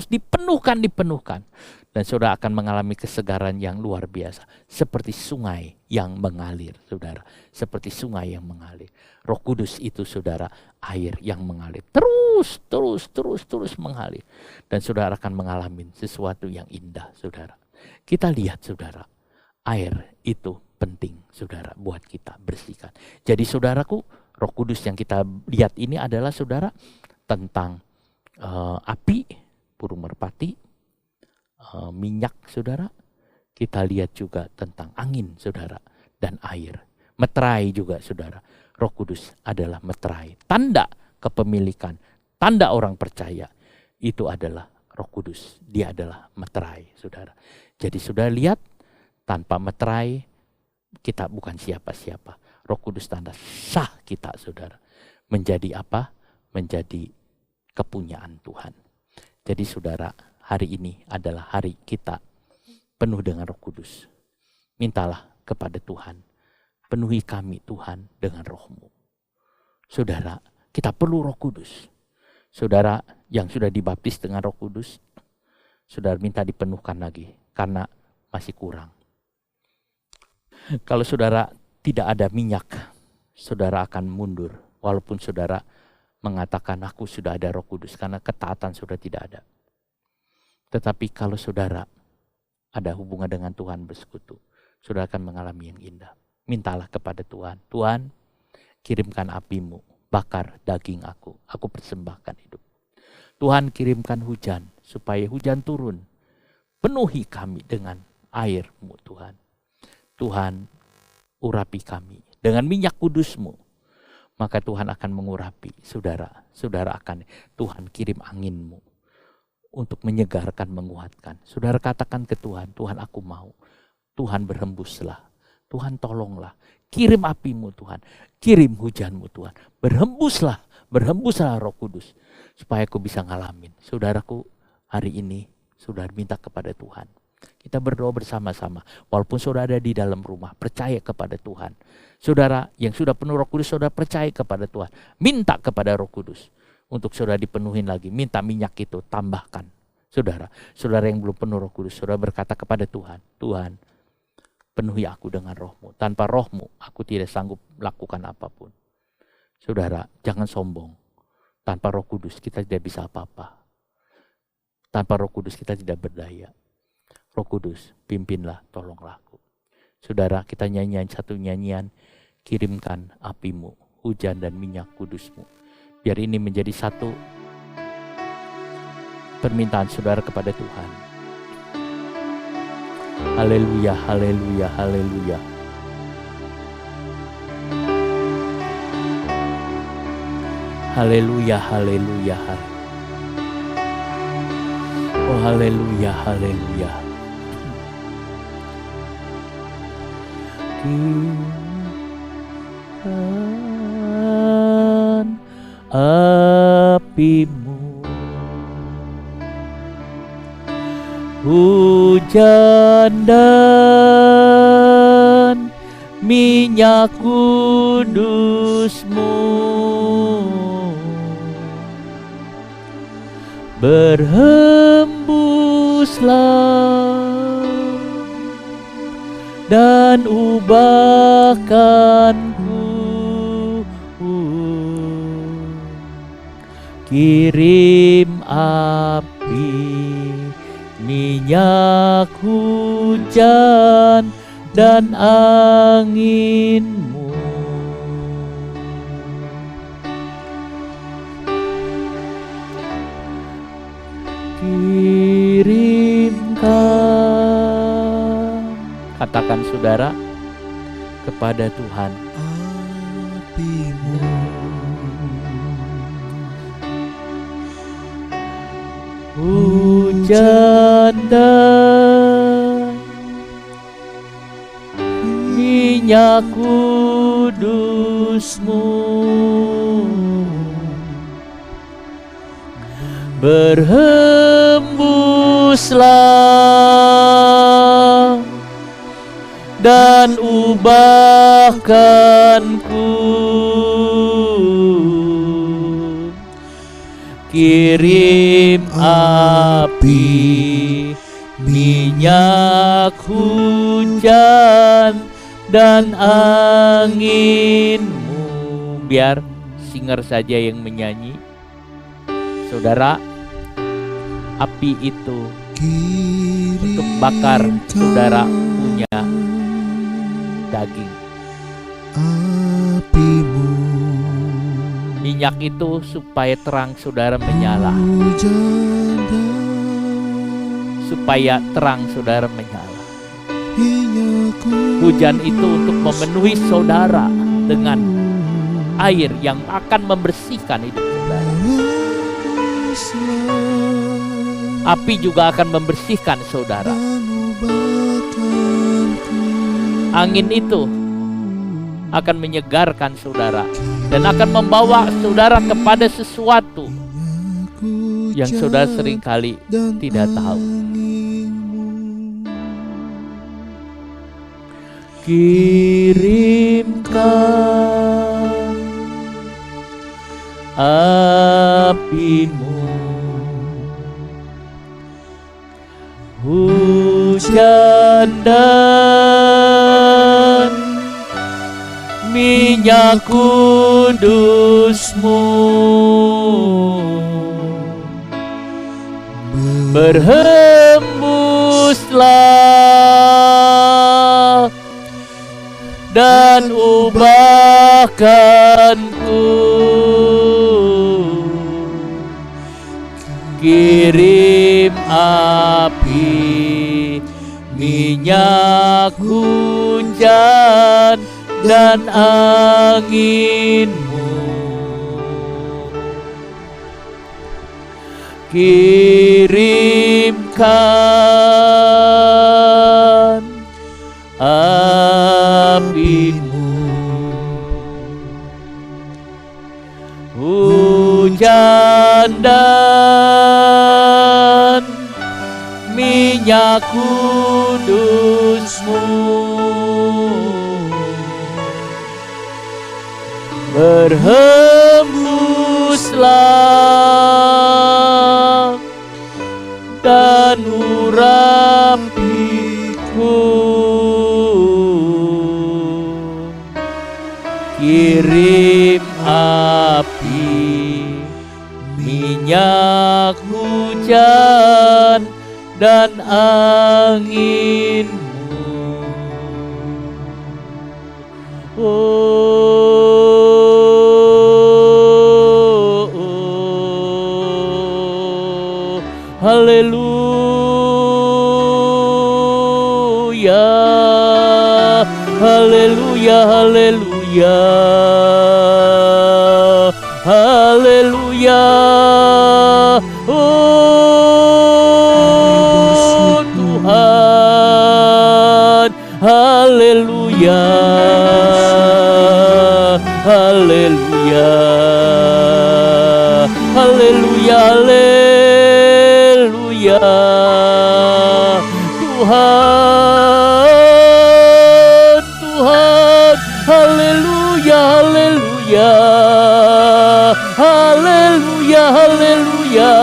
dipenuhkan. Dan saudara akan mengalami kesegaran yang luar biasa. Seperti sungai yang mengalir, saudara. Seperti sungai yang mengalir. Roh Kudus itu, saudara, air yang mengalir. Terus mengalir. Dan saudara akan mengalami sesuatu yang indah, saudara. Kita lihat, saudara, air itu penting, saudara, buat kita bersihkan. Jadi saudaraku, Roh Kudus yang kita lihat ini adalah, saudara, tentang api, burung merpati, minyak, saudara. Kita lihat juga tentang angin, saudara, dan air. Meterai juga, saudara. Roh Kudus adalah meterai. Tanda kepemilikan, tanda orang percaya, itu adalah Roh Kudus. Dia adalah meterai, saudara. Jadi saudara lihat, tanpa meterai, kita bukan siapa-siapa. Roh Kudus tanda sah kita, saudara. Menjadi apa? Menjadi kepunyaan Tuhan. Jadi saudara, hari ini adalah hari kita penuh dengan Roh Kudus. Mintalah kepada Tuhan, penuhi kami Tuhan dengan Roh-Mu. Saudara, kita perlu Roh Kudus. Saudara yang sudah dibaptis dengan Roh Kudus, saudara minta dipenuhkan lagi karena masih kurang. Kalau saudara tidak ada minyak, saudara akan mundur. Walaupun saudara mengatakan aku sudah ada Roh Kudus, karena ketaatan sudah tidak ada. Tetapi kalau saudara ada hubungan dengan Tuhan, bersekutu, saudara akan mengalami yang indah. Mintalah kepada Tuhan, Tuhan kirimkan api-Mu, bakar daging aku persembahkan hidup. Tuhan kirimkan hujan, supaya hujan turun. Penuhi kami dengan air-Mu, Tuhan. Tuhan, urapi kami dengan minyak kudus-Mu. Maka Tuhan akan mengurapi saudara. Saudara akan, Tuhan kirim angin-Mu untuk menyegarkan, menguatkan. Saudara katakan ke Tuhan, Tuhan aku mau. Tuhan berhembuslah. Tuhan tolonglah. Kirim api-Mu Tuhan. Kirim hujan-Mu Tuhan. Berhembuslah Roh Kudus. Supaya aku bisa ngalamin. Saudaraku, hari ini saudara minta kepada Tuhan. Kita berdoa bersama-sama. Walaupun saudara ada di dalam rumah, percaya kepada Tuhan. Saudara yang sudah penuh Roh Kudus, saudara percaya kepada Tuhan. Minta kepada Roh Kudus. Untuk saudara dipenuhin lagi. Minta minyak itu, tambahkan. Saudara yang belum penuh Roh Kudus, saudara berkata kepada Tuhan, Tuhan, penuhi aku dengan Roh-Mu. Tanpa Roh-Mu, aku tidak sanggup melakukan apapun. Saudara, jangan sombong. Tanpa Roh Kudus, kita tidak bisa apa-apa. Tanpa Roh Kudus, kita tidak berdaya. Roh Kudus, pimpinlah, tolonglah aku. Saudara, kita nyanyian satu nyanyian, kirimkan api-Mu, hujan dan minyak kudus-Mu. Biar ini menjadi satu permintaan saudara kepada Tuhan. Haleluya, haleluya, haleluya. Haleluya, haleluya, haleluya. Oh haleluya, haleluya. Kirimkan apimu, hujan dan minyak kudus-Mu berhembuslah dan ubahkanku. Kirim api, minyak hujan dan angin-Mu. Kirimkan, katakan saudara, kepada Tuhan, api-Mu, hujan dan minyak kudus-Mu berhembuslah dan ubahkanku. Kirim api, minyak hujan dan angin-Mu. Biar singer saja yang menyanyi. Saudara, api itu untuk bakar saudara punya daging. api-Mu, Minyak itu supaya terang saudara menyala, hujan dan supaya terang saudara menyala. minyak Hujan itu untuk memenuhi saudara dengan air yang akan membersihkan hidup saudara. Api juga akan membersihkan saudara. Angin itu akan menyegarkan saudara dan akan membawa saudara kepada sesuatu yang saudara seringkali tidak tahu. Kirimkan api-Mu, hujan dan minyak kudus-Mu berhembuslah dan ubahkanku. Kirim api, minyak hujan dan angin-Mu. Kirimkan api-Mu, hujan dan minyak kudus-Mu berhembuslah dan urapiku. Kirim api, minyak hujan dan angin-Mu. Haleluya, haleluya, haleluya, haleluya. Oh Tuhan, haleluya. haleluya. Tuhan, Tuhan, haleluya, haleluya. Haleluya, haleluya,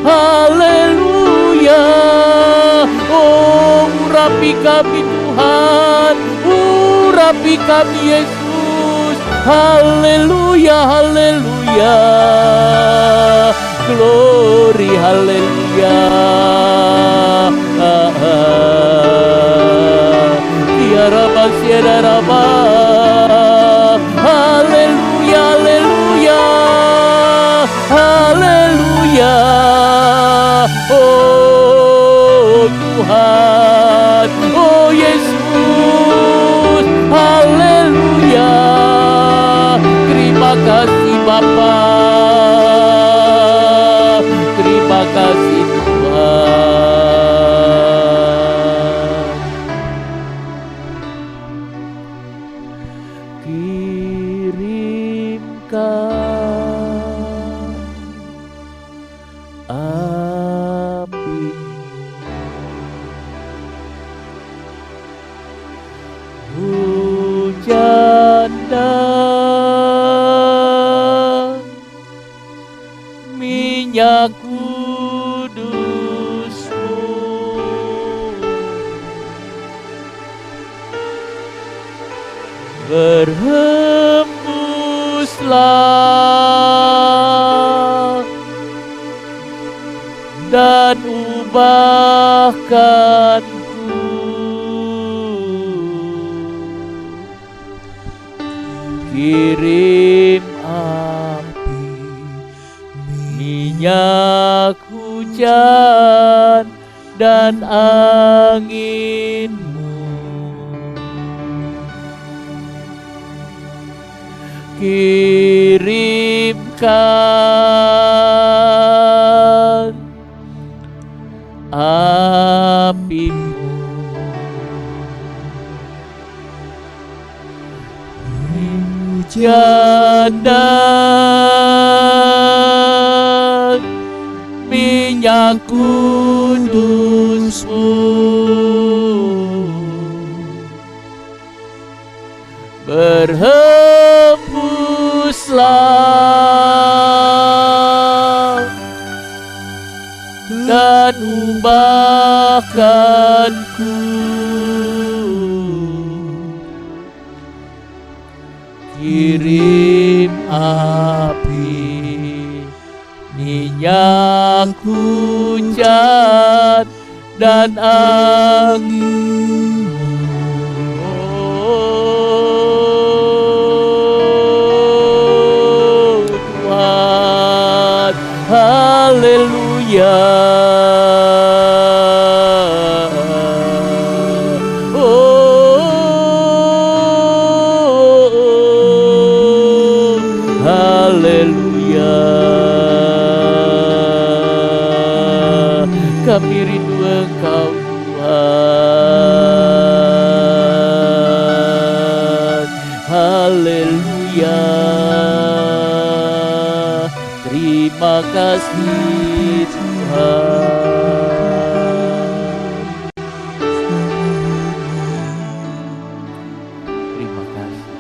haleluya. Oh, urapi kami Tuhan, urapi kami Yesus. Haleluya, haleluya. Glory, haleluya. Tiara Basiera Rama. Haleluya, haleluya. Haleluya. Oh Tuhan, oh Yesus. Haleluya. Terima kasih Bapa. Terima kasih Tuhan. Kirimkan api, hujan dan minyak kudus-Mu, berhembuslah dan ubahkanku. Kirim api, minyak hujan dan angin-Mu. Kirimkan api-Mu, hujan dan minyak kudus-Mu, berhembuslah dan ubahkanku. Kirim api, minyak hujan dan angin. Oh Tuhan, haleluya. Kami rindu Engkau Tuhan. Haleluya. Terima kasih Tuhan. Terima kasih.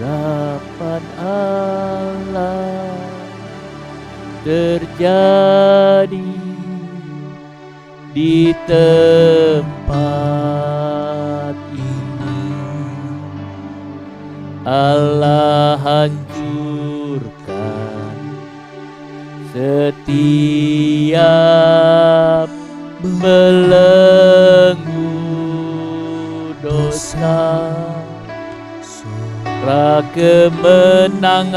Urapan Allah terjadi di tempat ini. Allah hancurkan setiap belenggu dosa. Kemenangan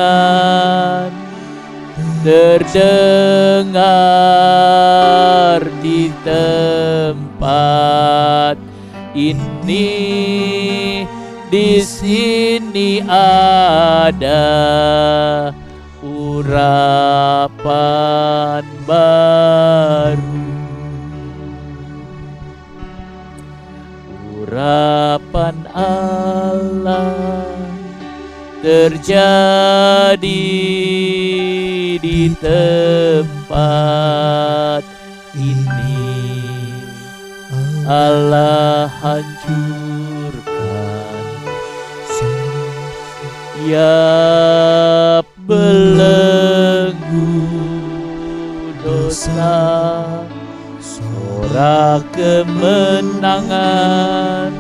terdengar di tempat ini. Di sini ada urapan baru, urapan Allah terjadi di tempat ini. Allah hancurkan ya belenggu dosa, sorak kemenangan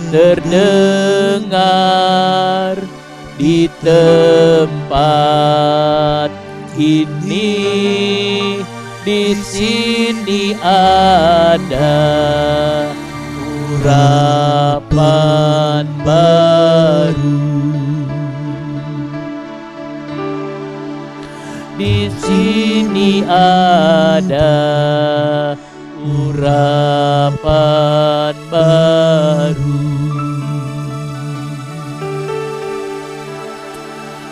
terdengar di tempat ini. Di sini ada urapan baru. Di sini ada urapan baru.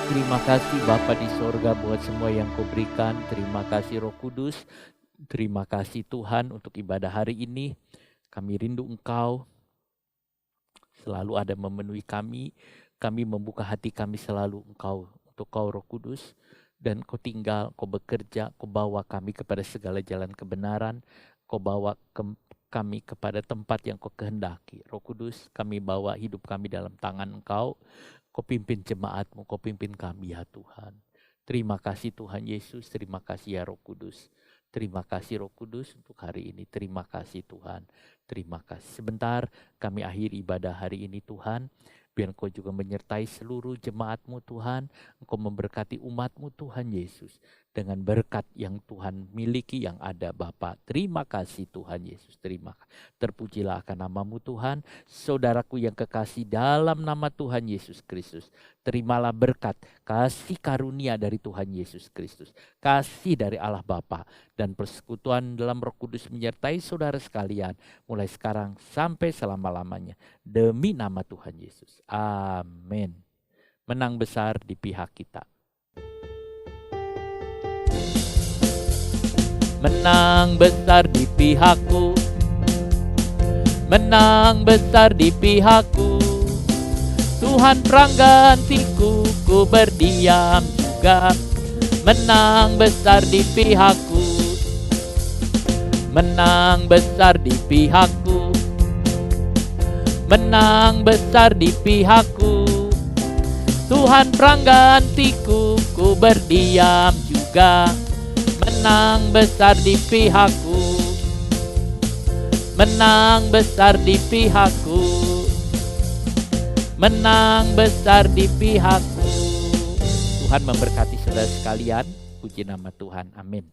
Terima kasih Bapa di sorga buat semua yang Kau berikan. Terima kasih Roh Kudus. Terima kasih Tuhan untuk ibadah hari ini. Kami rindu Engkau selalu ada memenuhi kami. Kami membuka hati kami selalu untuk Kau Roh Kudus. Dan Kau tinggal, Kau bekerja, Kau bawa kami kepada segala jalan kebenaran. Kau bawa kami kepada tempat yang Kau kehendaki. Roh Kudus, kami bawa hidup kami dalam tangan Engkau. Kau pimpin jemaat-Mu, Kau pimpin kami ya Tuhan. Terima kasih Tuhan Yesus, terima kasih ya Roh Kudus. Terima kasih Roh Kudus untuk hari ini. Terima kasih Tuhan. Terima kasih. Sebentar kami akhiri ibadah hari ini Tuhan. Biar Engkau juga menyertai seluruh jemaat-Mu Tuhan. Engkau memberkati umat-Mu Tuhan Yesus. Dengan berkat yang Tuhan miliki yang ada Bapa. Terima kasih Tuhan Yesus. Terima kasih. Terpujilah akan nama-Mu Tuhan. Saudaraku yang kekasih dalam nama Tuhan Yesus Kristus. Terimalah berkat, kasih karunia dari Tuhan Yesus Kristus. Kasih dari Allah Bapa. Dan persekutuan dalam Roh Kudus menyertai saudara sekalian. Mulai sekarang sampai selama-lamanya. Demi nama Tuhan Yesus. Amin. Menang besar di pihak kita. Menang besar di pihakku. Menang besar di pihakku. Tuhan peranggantiku, ku berdiam juga. Menang besar di pihakku. Menang besar di pihakku. Menang besar di pihakku. Tuhan peranggantiku, ku berdiam juga. Menang besar di pihakku. Menang besar di pihakku. Menang besar di pihakku. Tuhan memberkati saudara sekalian. Puji nama Tuhan. Amin.